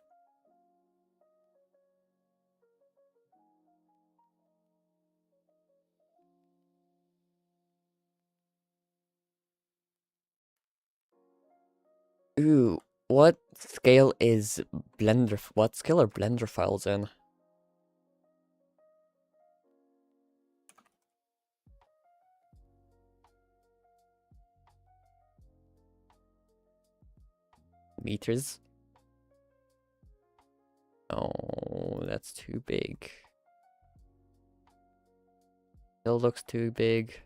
Ooh, what scale is Blender? What scale are Blender files in? Meters? Oh, that's too big. Still looks too big.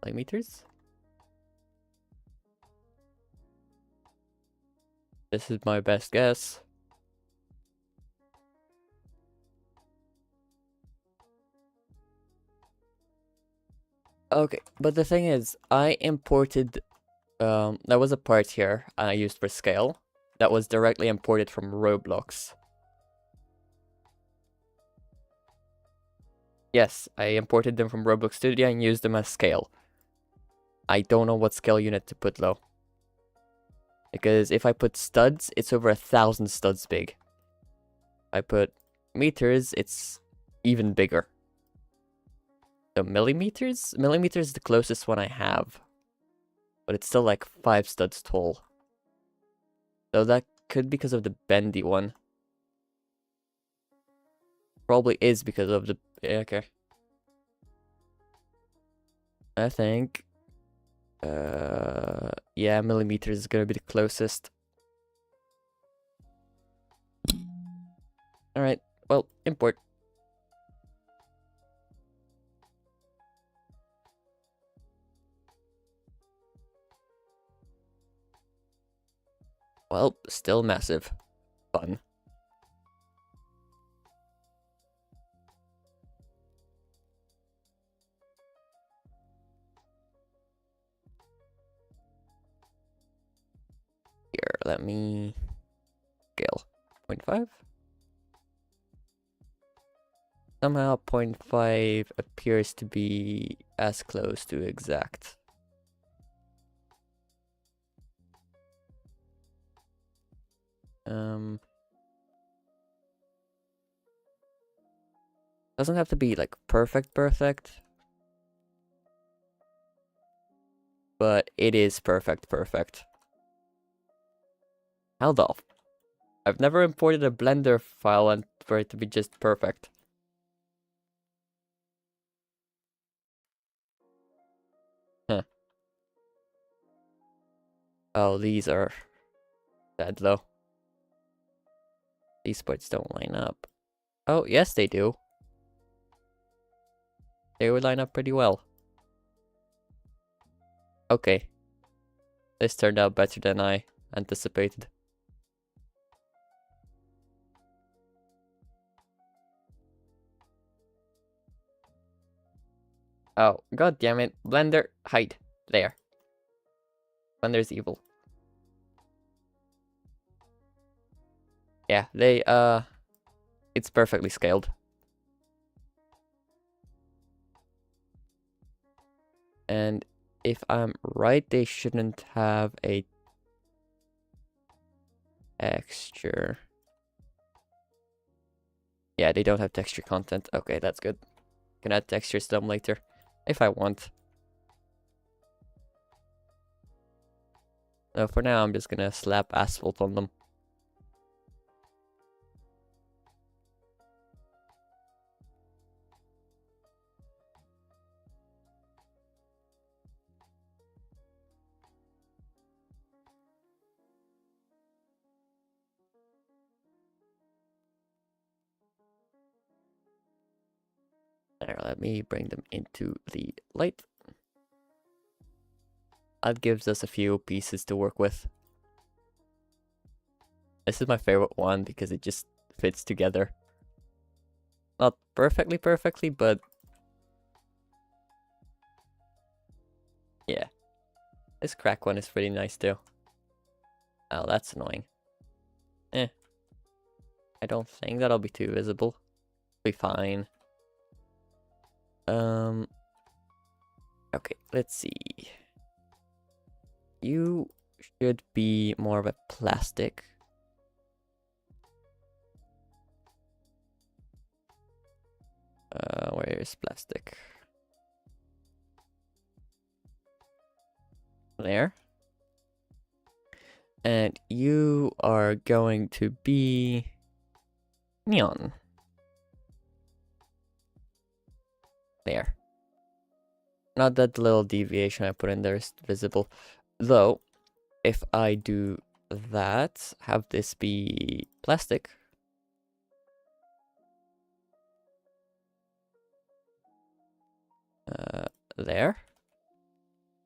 Like meters? This is my best guess. Okay, but the thing is, I imported, there was a part here I used for scale that was directly imported from Roblox. Yes, I imported them from Roblox Studio and used them as scale. I don't know what scale unit to put though. Because if I put studs, it's over 1,000 studs big. I put meters, it's even bigger. So millimeters? Millimeters is the closest one I have. But it's still like 5 studs tall. So that could be because of the bendy one. Probably is because of the... Okay. I think... yeah, millimeters is gonna be the closest. Alright, well, import. Well, still massive. Fun. Here, let me scale 0.5. Somehow 0.5 appears to be as close to exact. Doesn't have to be like perfect, but it is perfect. How the I've never imported a Blender file and for it to be just perfect. Huh. Oh, these are bad though. These parts don't line up. Oh, yes they do. They would line up pretty well. Okay. This turned out better than I anticipated. Oh, god damn it. Blender, hide. There. Blender's evil. Yeah, it's perfectly scaled. And if I'm right, they shouldn't have a texture. Yeah, they don't have texture content. Okay, that's good. Can add textures to them later if I want. So for now, I'm just gonna slap asphalt on them. There, let me bring them into the light. That gives us a few pieces to work with. This is my favorite one because it just fits together. Not perfectly, but yeah. This crack one is pretty nice too. Oh, that's annoying. Eh. I don't think that'll be too visible. Be fine. Okay, let's see. You should be more of a plastic. Where is plastic? There. And you are going to be neon. There. Not that little deviation I put in there is visible. Though, if I do that, have this be plastic. There.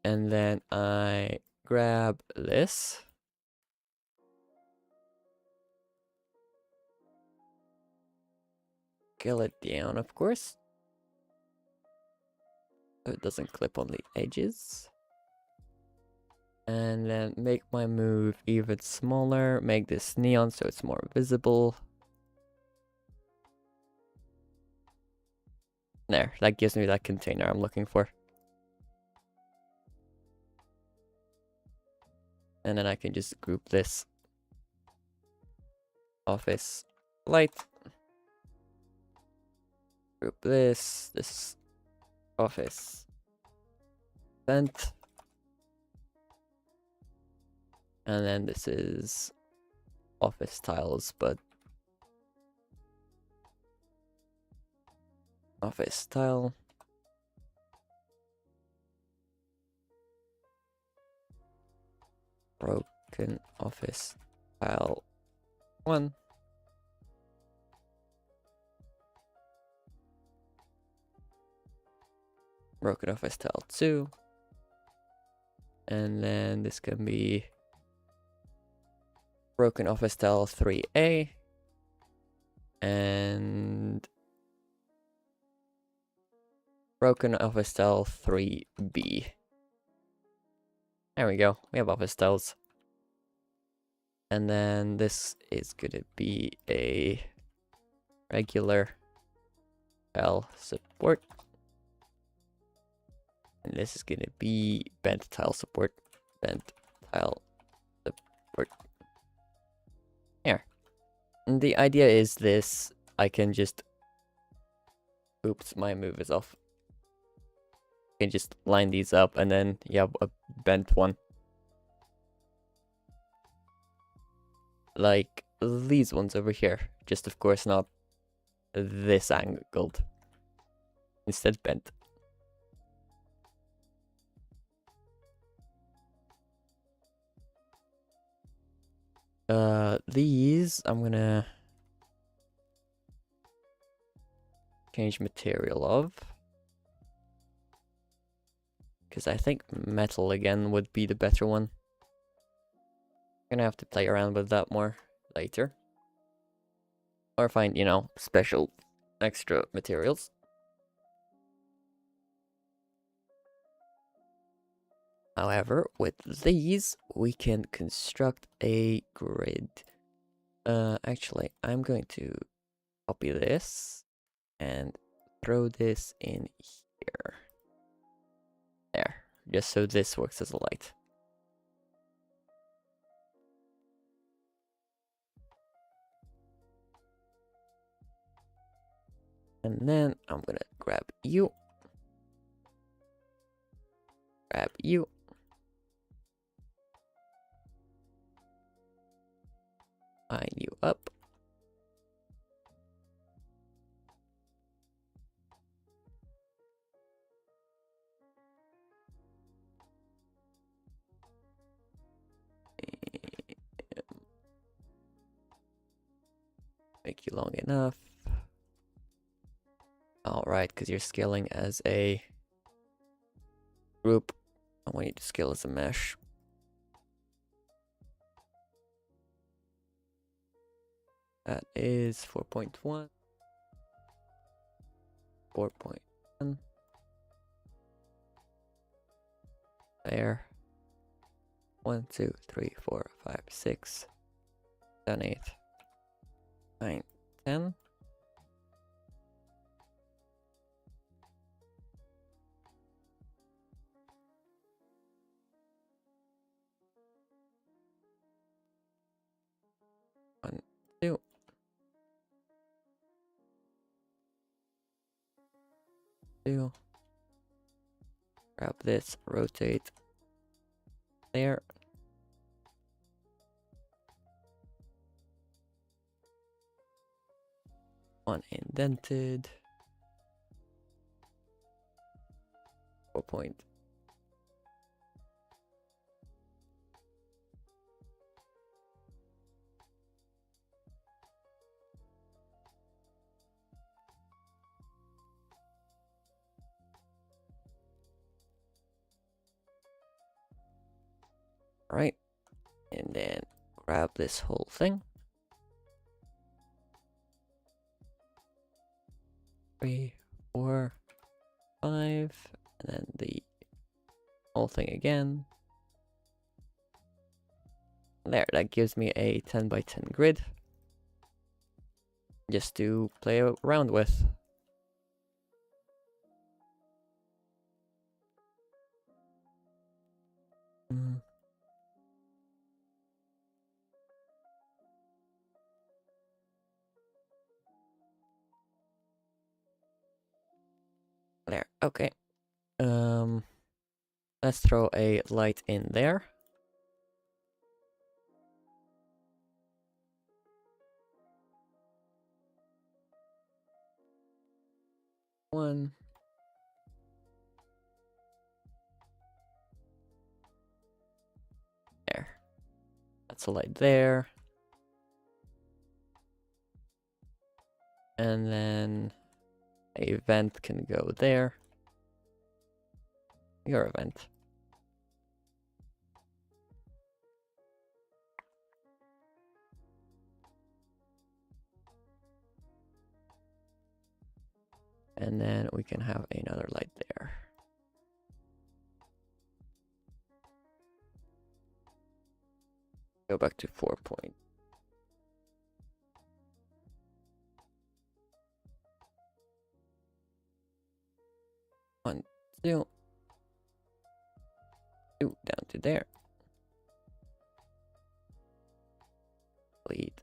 And then I grab this. Scale it down, of course. So it doesn't clip on the edges. And then make my move even smaller. Make this neon so it's more visible. There, that gives me that container I'm looking for. And then I can just group this. Office light. Group this office vent. And then this is office tiles, but office tile. Broken office tile 1. Broken office tile 2. And then this can be broken office tile 3A. And broken office tile 3B. There we go. We have office tiles. And then this is gonna be a regular tile support. And this is gonna be bent tile support. Bent tile support. Here. And the idea is this. I can just... Oops, my move is off. You can just line these up and then you have a bent one. Like these ones over here. Just of course not this angled. Instead bent. These I'm gonna change material of. Because I think metal again would be the better one. I'm gonna have to play around with that more later. Or find, you know, special extra materials. However, with these, we can construct a grid. Actually, I'm going to copy this and throw this in here. There, just so this works as a light. And then I'm gonna grab you. Grab you. Line you up. Make you long enough. Alright, because you're scaling as a group. I want you to scale as a mesh. That is 4.1. 4.1. There. 1, 2, 3, 4, 5, 6, 7, 8, 9, 10. One, two. Two. Grab this, rotate there. One indented. 4 point. Right, and then grab this whole thing. 3, 4, 5, and then the whole thing again. There, that gives me a 10 by 10 grid. Just to play around with. There, okay. Let's throw a light in there. One. There. That's a light there. And then a vent can go there. Your event. And then we can have another light there. Go back to 4 point. One, two. Two, down to there. Delete,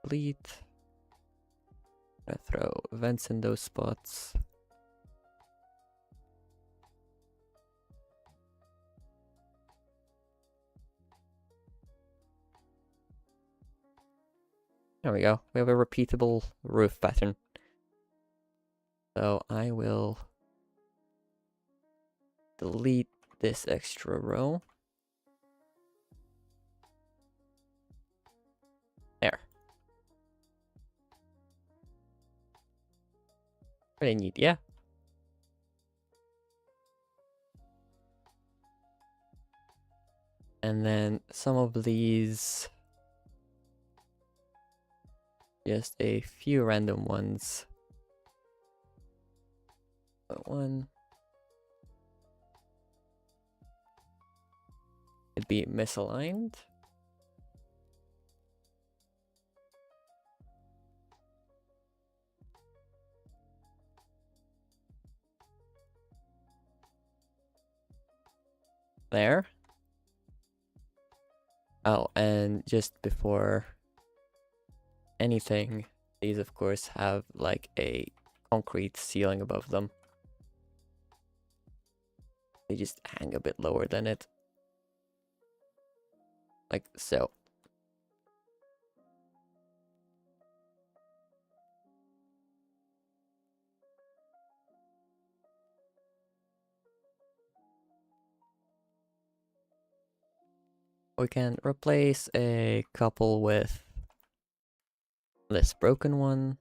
delete. I'm gonna throw vents in those spots. There we go. We have a repeatable roof pattern. So I will delete this extra row. There. Pretty neat, yeah? And then some of these, just a few random ones. One. It'd be misaligned. There. Oh, and just before anything, these of course have like a concrete ceiling above them. they just hang a bit lower than it. Like so. We can replace a couple with this broken one.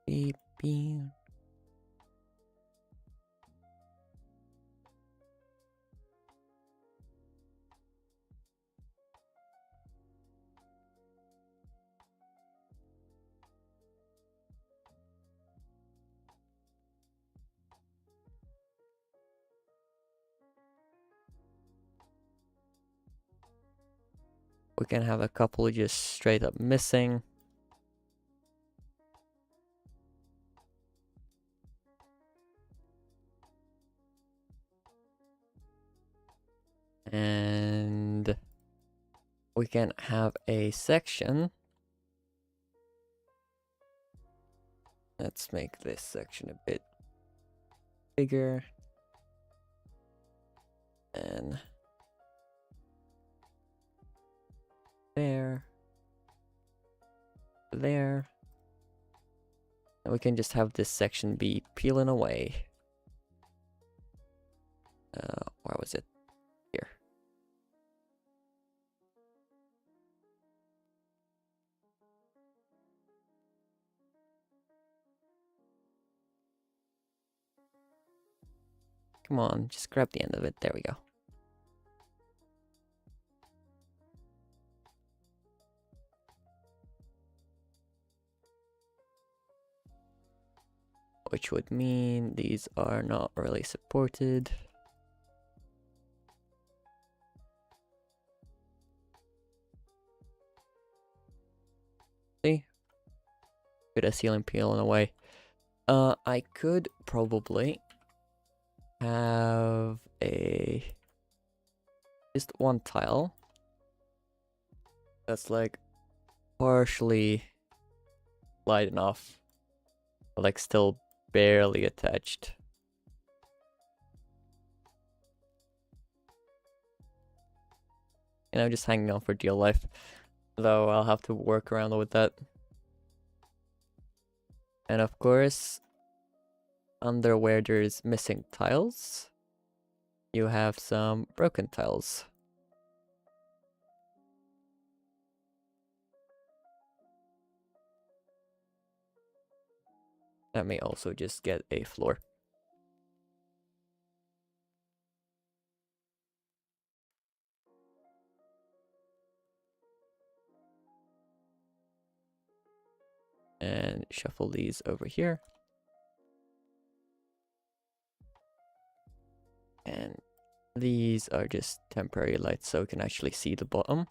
Beep, beep. We can have a couple just straight up missing. And we can have a section. Let's make this section a bit bigger. And there. There. And we can just have this section be peeling away. Where was it? Here. Come on, just grab the end of it. There we go. Which would mean these are not really supported. See? Good as ceiling peeling away. I could probably have just one tile that's like partially light enough, but like still barely attached. You know, just hanging on for dear life. Though I'll have to work around with that. And of course, under where there's missing tiles, you have some broken tiles. Let me also just get a floor. And shuffle these over here. And these are just temporary lights so we can actually see the bottom. I'm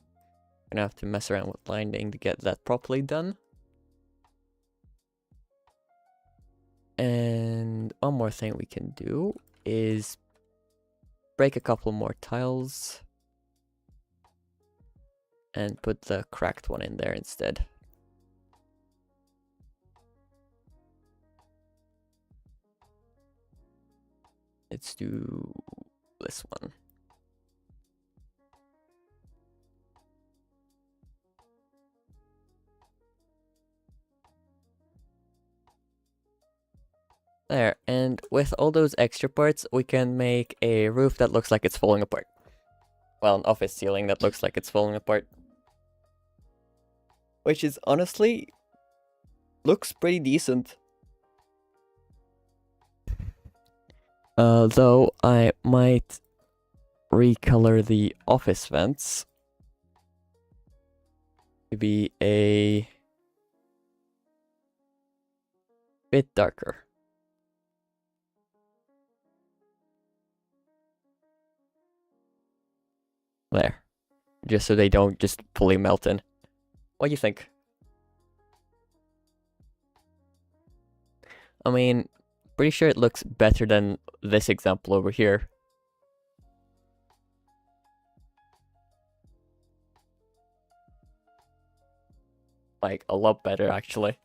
gonna have to mess around with lining to get that properly done. And one more thing we can do is break a couple more tiles and put the cracked one in there instead. Let's do this one. There, and with all those extra parts, we can make a roof that looks like it's falling apart. Well, an office ceiling that looks like it's falling apart. Which is honestly, looks pretty decent. Though I might recolor the office vents to be a bit darker. There. Just so they don't just fully melt in. What do you think? I mean, pretty sure it looks better than this example over here. like a lot better actually.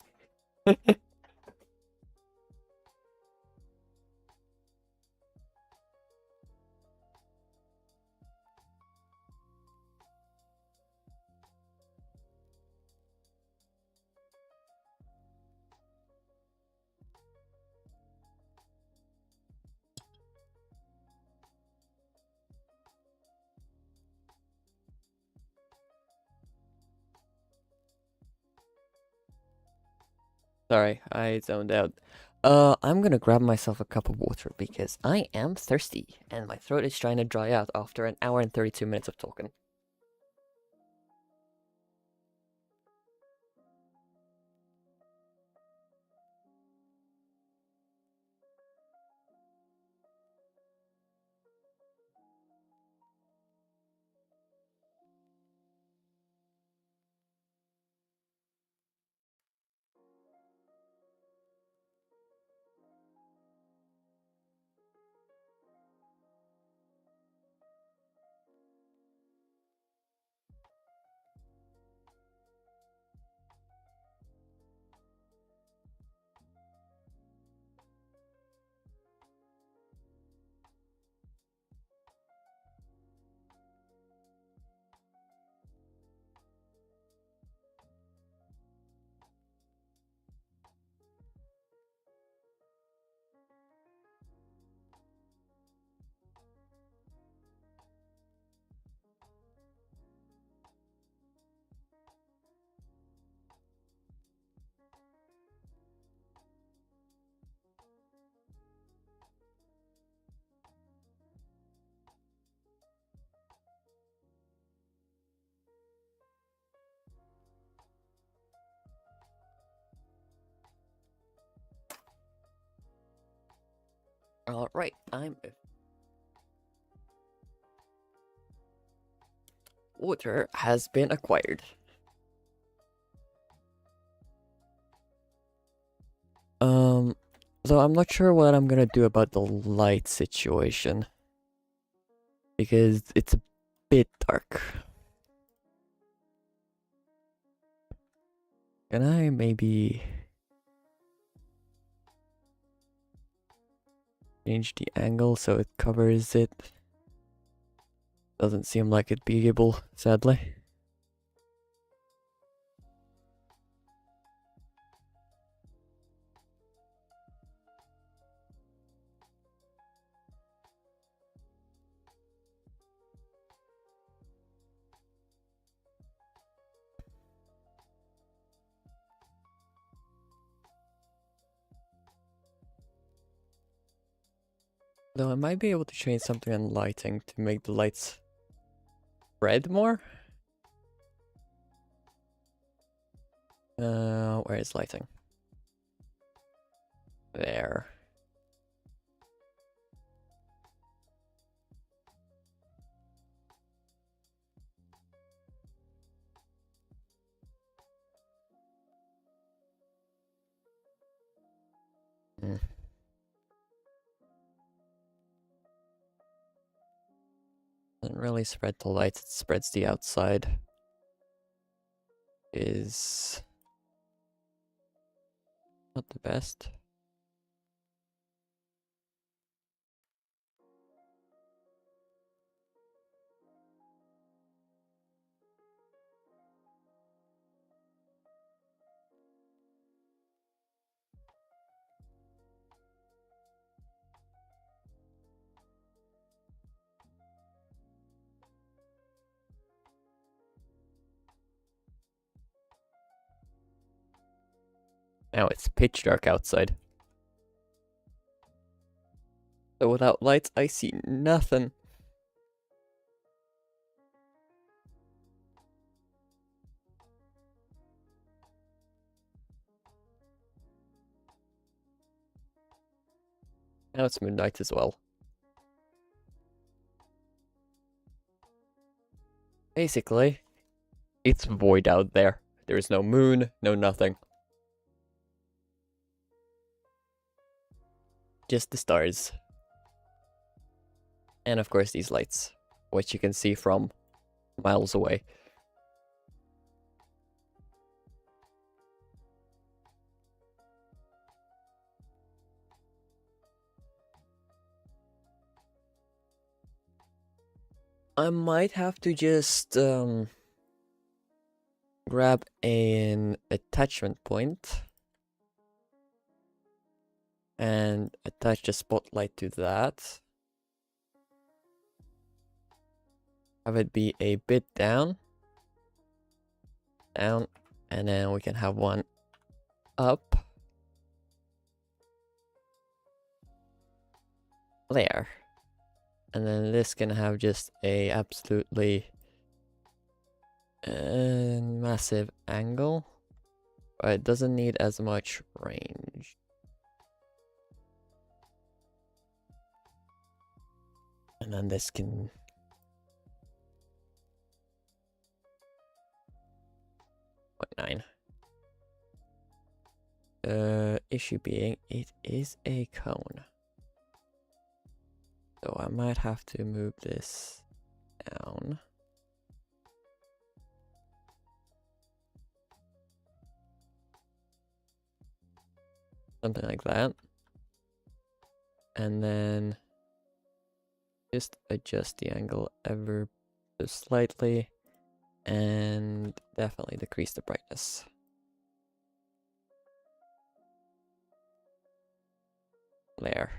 Sorry, I zoned out. I'm gonna grab myself a cup of water because I am thirsty and my throat is trying to dry out after an hour and 32 minutes of talking. Alright, water has been acquired. So I'm not sure what I'm gonna do about the light situation. Because it's a bit dark. Can I maybe change the angle so it covers it? Doesn't seem like it'd be able, sadly. Though I might be able to change something on lighting to make the lights spread more. Where is lighting? There. Hmm. Doesn't really spread the lights, it spreads the outside. Is not the best. Now it's pitch dark outside. So without lights, I see nothing. Now it's midnight as well. Basically, it's void out there. There is no moon, no nothing. Just the stars. And of course these lights, which you can see from miles away. I might have to just grab an attachment point and attach the spotlight to that. Have it be a bit down, and then we can have one up. There. And then this can have just a absolutely massive angle, but it doesn't need as much range. And then this can... 0.9. Issue being, it is a cone. So I might have to move this down. Something like that. And then just adjust the angle ever so slightly and definitely decrease the brightness. There.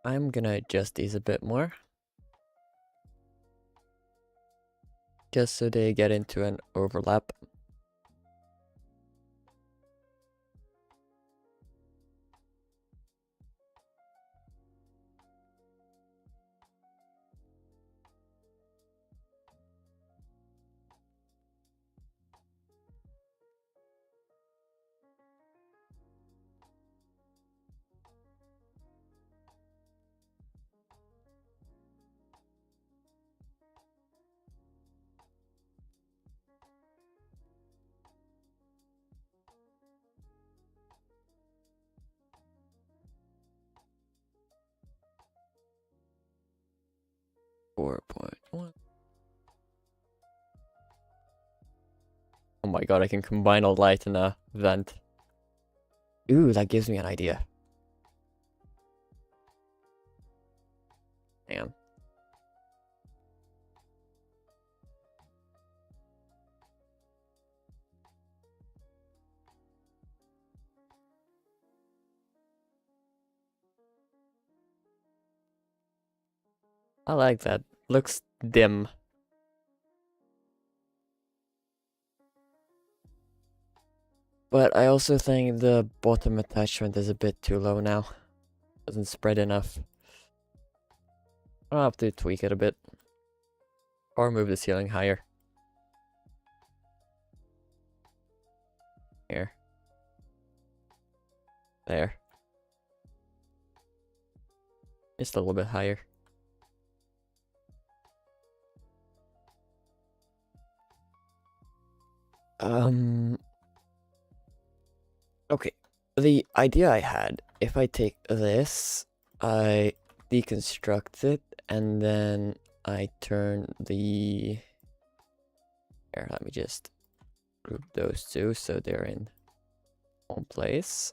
I'm gonna adjust these a bit more, just so they get into an overlap. .1. Oh my god, I can combine a light and a vent. Ooh, that gives me an idea. Hang on. I like that. Looks dim. But I also think the bottom attachment is a bit too low now. Doesn't spread enough. I'll have to tweak it a bit. Or move the ceiling higher. Here. There. Just a little bit higher. Okay. The idea I had, if I take this, I deconstruct it, and then I turn the... Here, let me just group those two so they're in one place.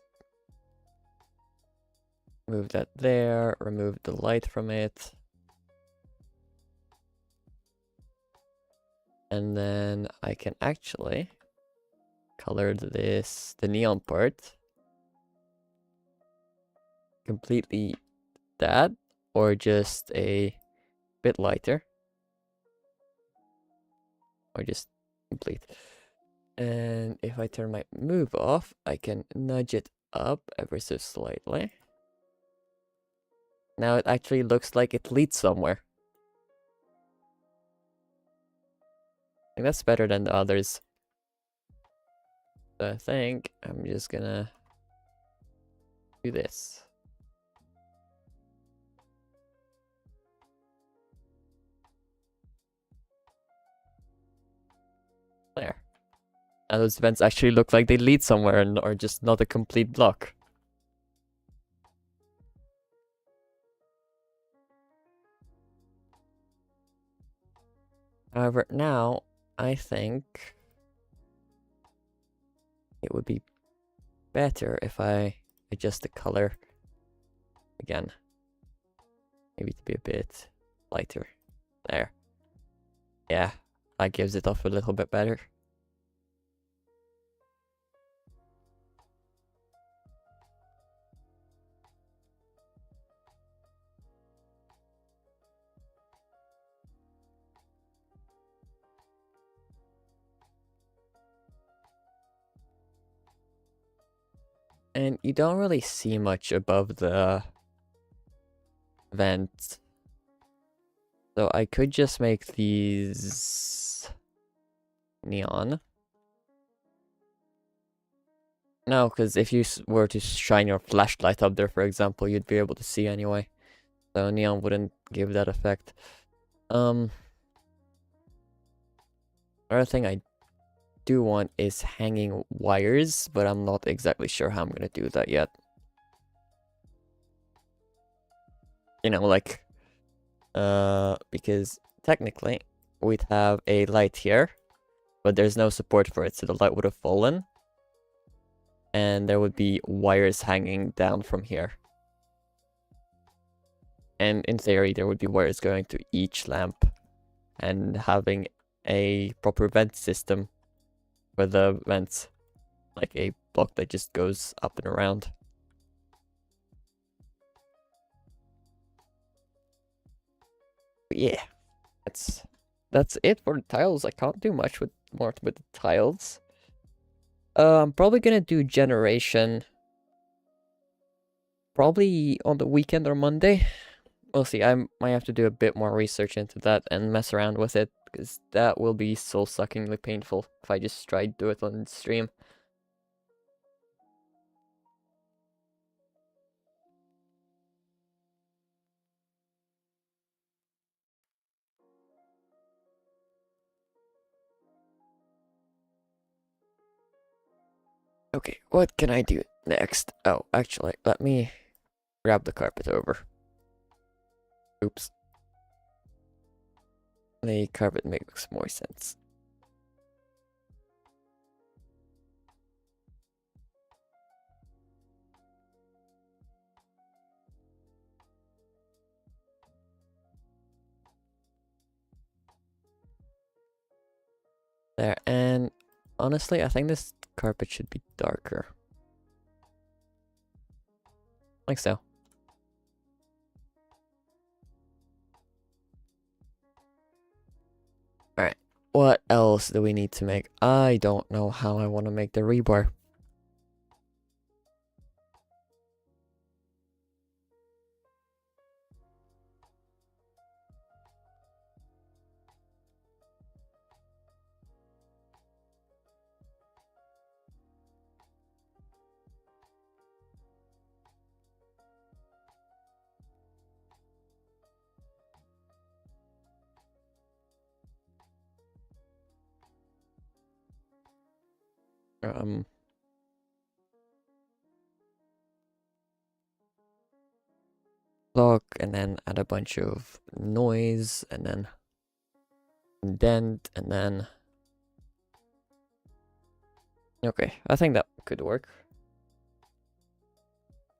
Move that there, remove the light from it. And then I can actually color this, the neon part, completely that, or just a bit lighter, or just complete. And if I turn my move off, I can nudge it up ever so slightly. Now it actually looks like it leads somewhere. I think that's better than the others. So I think I'm just gonna do this. There. And those vents actually look like they lead somewhere and are just not a complete block. However, now I think it would be better if I adjust the color again. Maybe to be a bit lighter. There. Yeah, that gives it off a little bit better. And you don't really see much above the vent. So I could just make these neon. No, because if you were to shine your flashlight up there, for example, you'd be able to see anyway. So neon wouldn't give that effect. Another thing I do want is hanging wires, but I'm not exactly sure how I'm gonna do that yet. You know, like, because technically we'd have a light here, but there's no support for it, so the light would have fallen. And there would be wires hanging down from here. And in theory, there would be wires going to each lamp and having a proper vent system for the vents, like a block that just goes up and around. But yeah, that's it for the tiles. I can't do much with more with the tiles. I'm probably gonna do generation probably on the weekend or Monday. We'll see. I might have to do a bit more research into that and mess around with it, because that will be soul-suckingly painful if I just try to do it on stream. Okay, what can I do next? Oh, actually, let me grab the carpet over. Oops. The carpet makes more sense. There, and honestly, I think this carpet should be darker. Like so. Alright, what else do we need to make? I don't know how I want to make the rebar. Block, and then add a bunch of noise, and then indent, and then... Okay, I think that could work.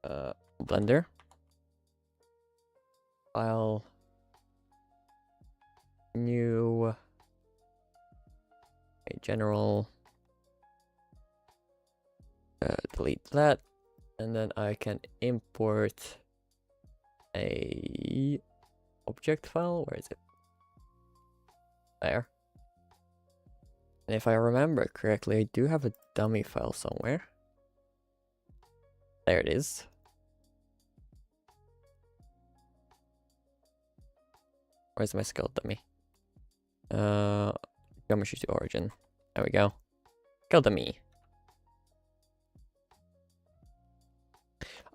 Blender. File. New. A general. Delete that. And then I can import a object file. Where is it? There. And if I remember correctly, I do have a dummy file somewhere. There it is. Where's my skull dummy? Geometry to origin. There we go. Skull dummy.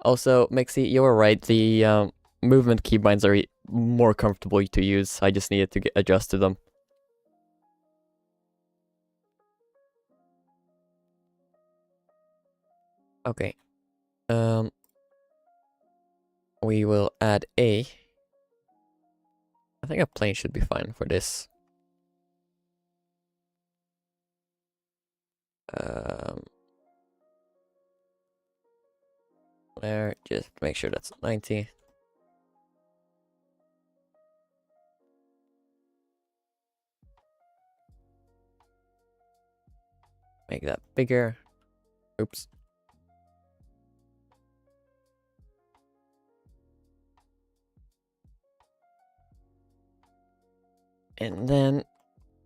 Also, Mixie, you were right. The movement keybinds are more comfortable to use. I just needed to get adjust to them. Okay. We will add a... I think a plane should be fine for this. There, just make sure that's 90. Make that bigger. Oops. And then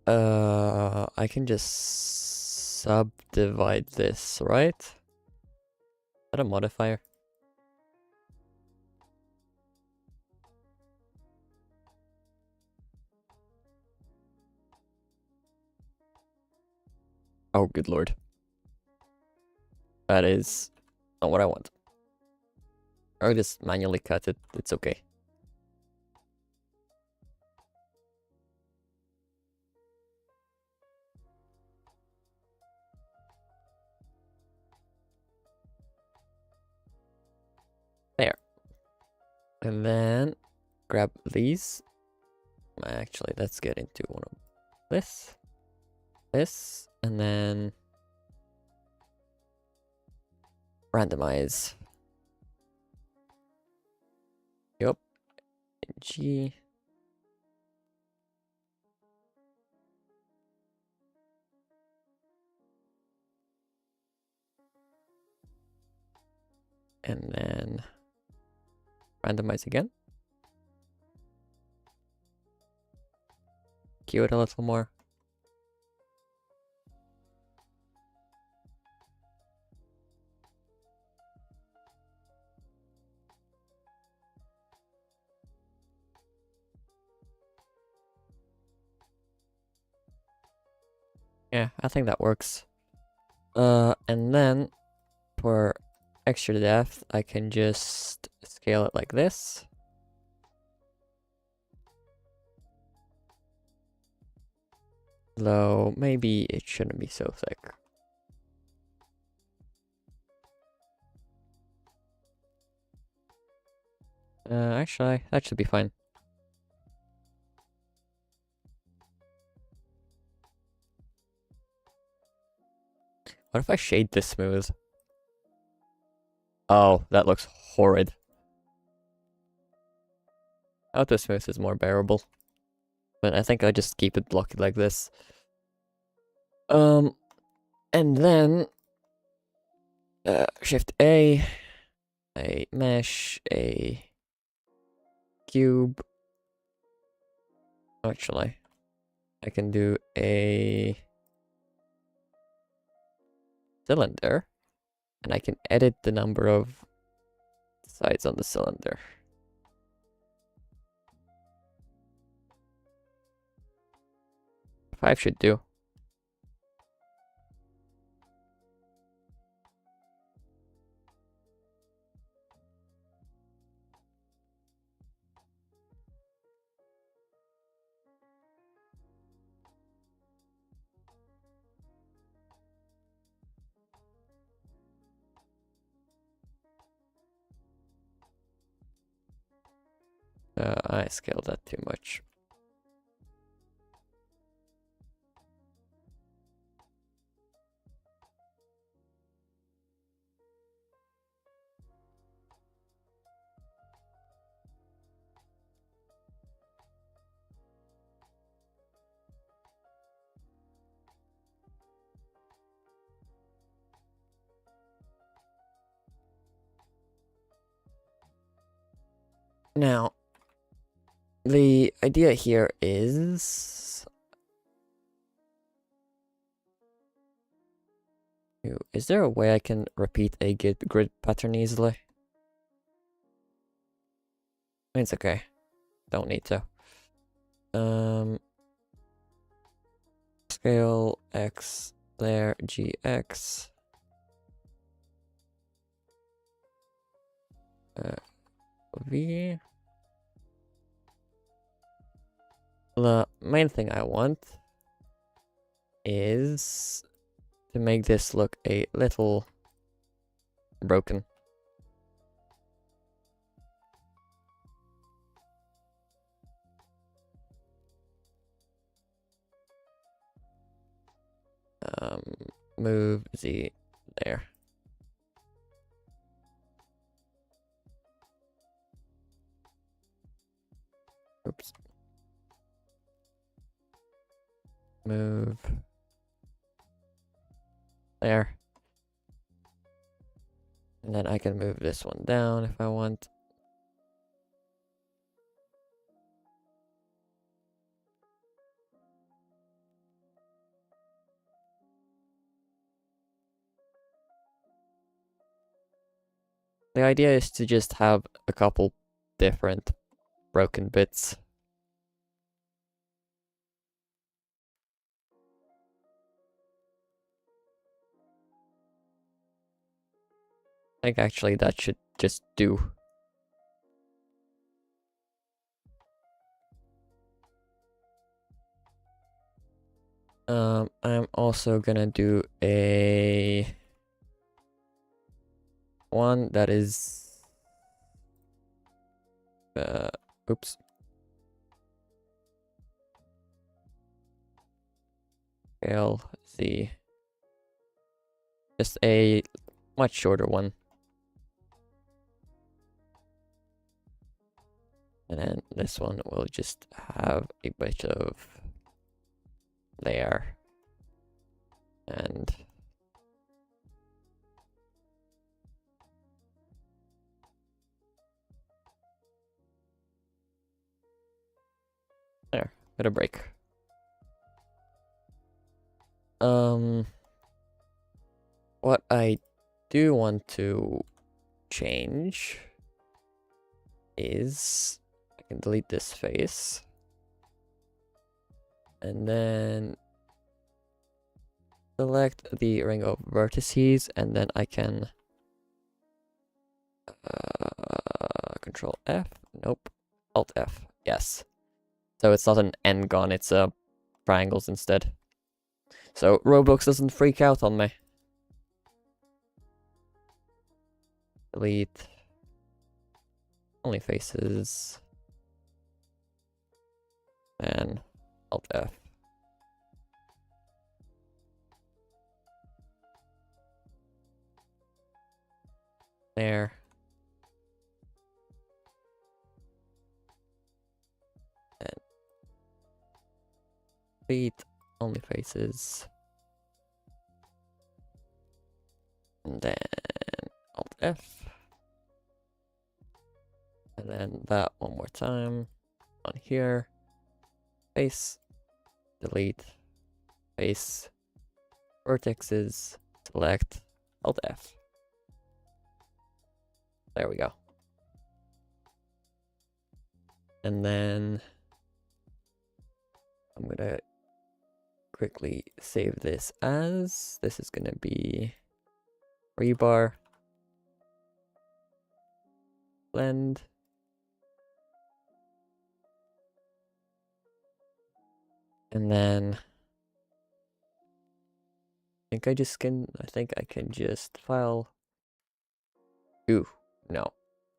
I can just subdivide this, right? Is that a modifier? Oh, good lord. That is not what I want. I'll just manually cut it. It's okay. There. And then grab these. Actually, let's get into one of this. This. And then randomize. Yup. G. And then randomize again. Cue it a little more. Yeah, I think that works. And then for extra depth, I can just scale it like this. Though maybe it shouldn't be so thick. Actually, that should be fine. What if I shade this smooth? Oh, that looks horrid. Auto smooth is more bearable. But I think I just keep it blocky like this. And then Shift A mesh, a cube. Actually, I can do a cylinder, and I can edit the number of sides on the cylinder. 5 should do. I scaled that too much. Now, the idea here is there a way I can repeat a grid pattern easily? It's okay. Don't need to. Scale X there, GX. V. The main thing I want is to make this look a little broken. move Z there. Oops. Move there. And then I can move this one down if I want. The idea is to just have a couple different broken bits. I think actually that should just do. I'm also gonna do a one that is oops. Scale Z. Just a much shorter one. And then this one will just have a bit of layer. And there, bit of break. What I do want to change is I can delete this face and then select the ring of vertices, and then I can Control F. Nope, Alt F. Yes. So it's not an n-gon, it's triangles instead. So Roblox doesn't freak out on me. Delete. Only faces. And Alt F. There. And feet. Only faces. And then Alt F. And then that one more time. On here. Face. Delete. Face. Vertexes. Select. Alt F. There we go. And then I'm gonna quickly save this as this is gonna be rebar, blend, and then I think I can just file. Ooh, no,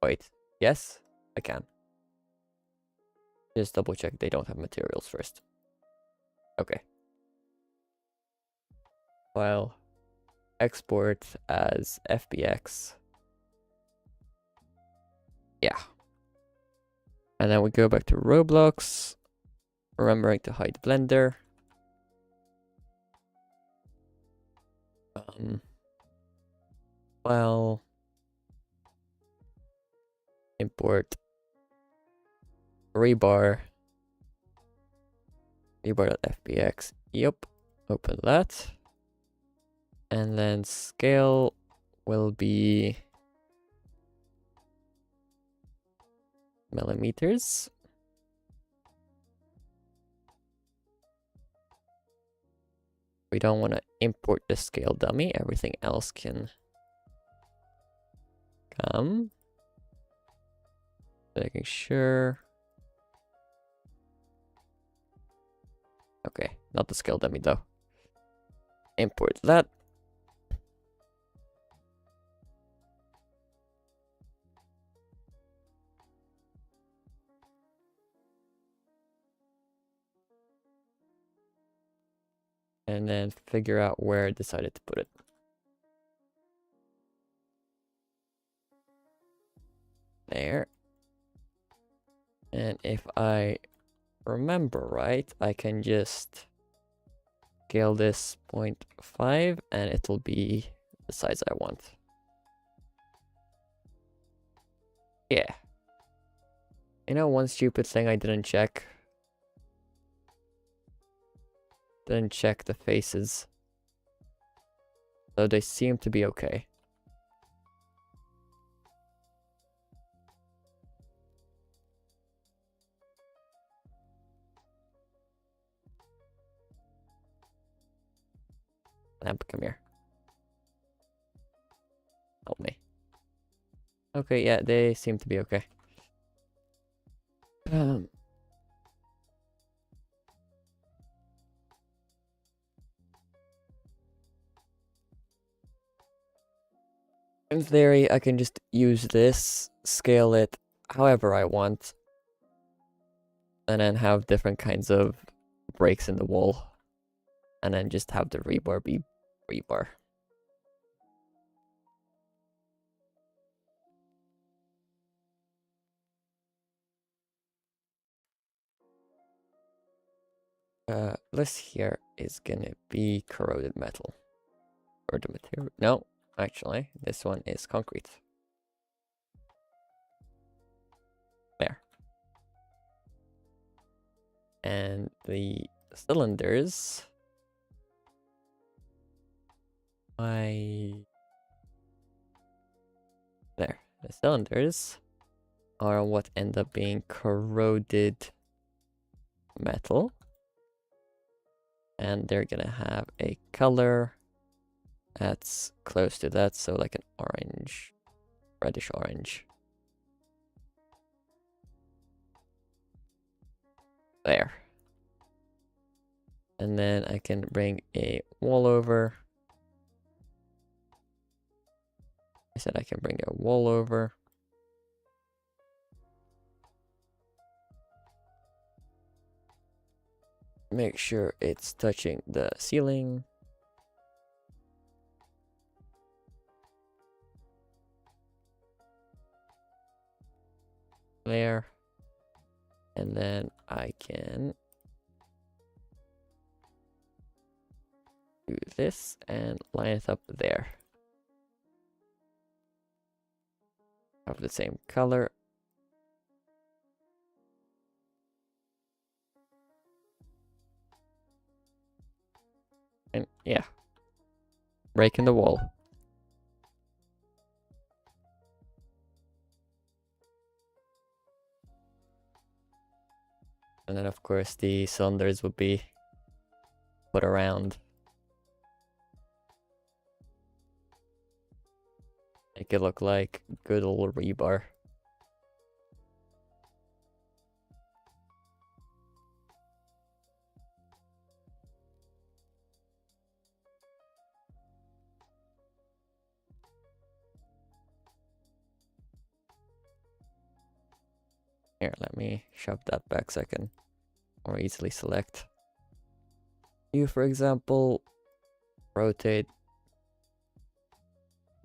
wait, yes, I can. Just double check they don't have materials first. Okay. File, export as FBX. Yeah. And then we go back to Roblox, remembering to hide Blender. File, import rebar, rebar.fbx. Yep, open that. And then scale will be millimeters. We don't want to import the scale dummy. Everything else can come. Making sure. Okay, not the scale dummy though. Import that. and then figure out where I decided to put it. There. And if I remember right, I can just scale this 0.5 and it'll be the size I want. Yeah. You know, one stupid thing I didn't check. Didn't check the faces. So they seem to be okay. Lamp, come here. Help me. Okay, yeah, they seem to be okay. In theory, I can just use this, scale it however I want, and then have different kinds of breaks in the wall, and then just have the rebar be rebar. This here is gonna be corroded metal. Or the material. No, actually, this one is concrete. There. And the cylinders. There. The cylinders are what end up being corroded metal. And they're gonna have a color that's close to that, so like an orange, reddish orange. There. And then I can bring a wall over. I said I can bring a wall over. Make sure it's touching the ceiling. There. And then I can do this and line it up there. Have the same color. And yeah, breaking the wall. And then of course the cylinders would be put around. Make it look like good old rebar. Here, let me shove that back so I can more easily select. You, for example, rotate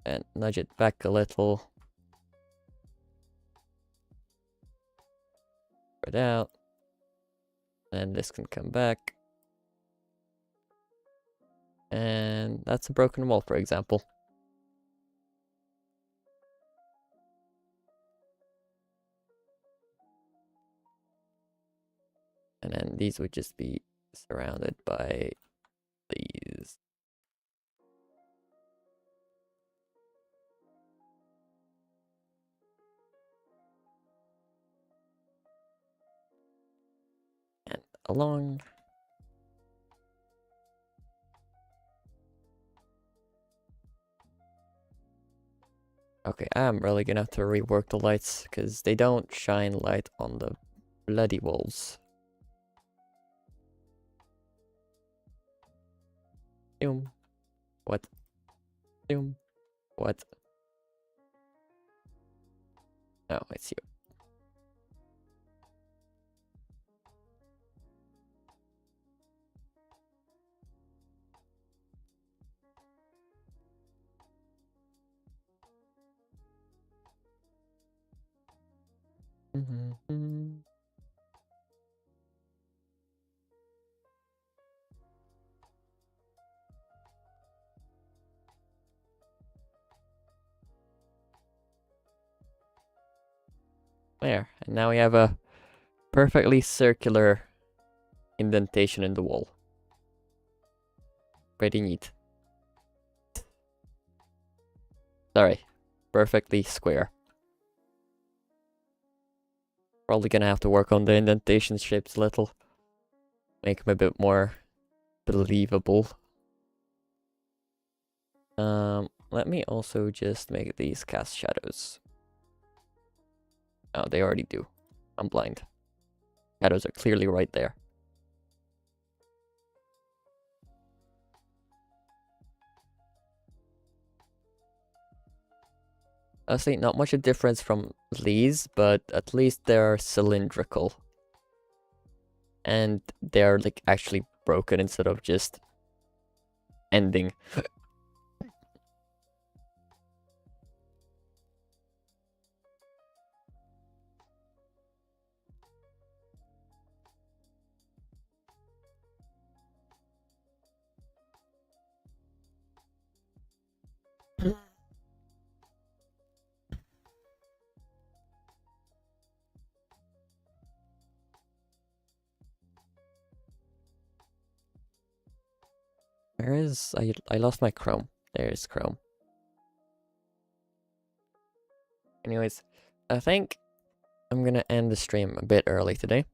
and nudge it back a little. Spread out. And this can come back. And that's a broken wall, for example. And then these would just be surrounded by these. And along. Okay, I'm really gonna have to rework the lights because they don't shine light on the bloody walls. Boom. What? Boom. What? No, it's you. There, and now we have a perfectly circular indentation in the wall. Pretty neat. Sorry, perfectly square. Probably gonna have to work on the indentation shapes a little. Make them a bit more believable. Let me also just make these cast shadows. Oh, they already do. I'm blind. Shadows are clearly right there. Honestly, not much a difference from these, but at least they're cylindrical. And they're like actually broken instead of just ending. Where is I lost my Chrome. There's Chrome. Anyways, I think I'm gonna end the stream a bit early today.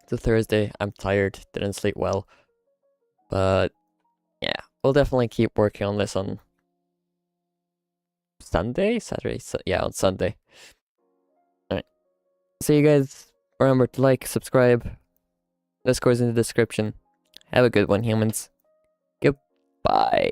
It's a Thursday, I'm tired, didn't sleep well. But yeah, we'll definitely keep working on this on Sunday? Saturday? Yeah, on Sunday. Alright. See you guys. Remember to like, subscribe. Discord's in the description. Have a good one, humans. Goodbye.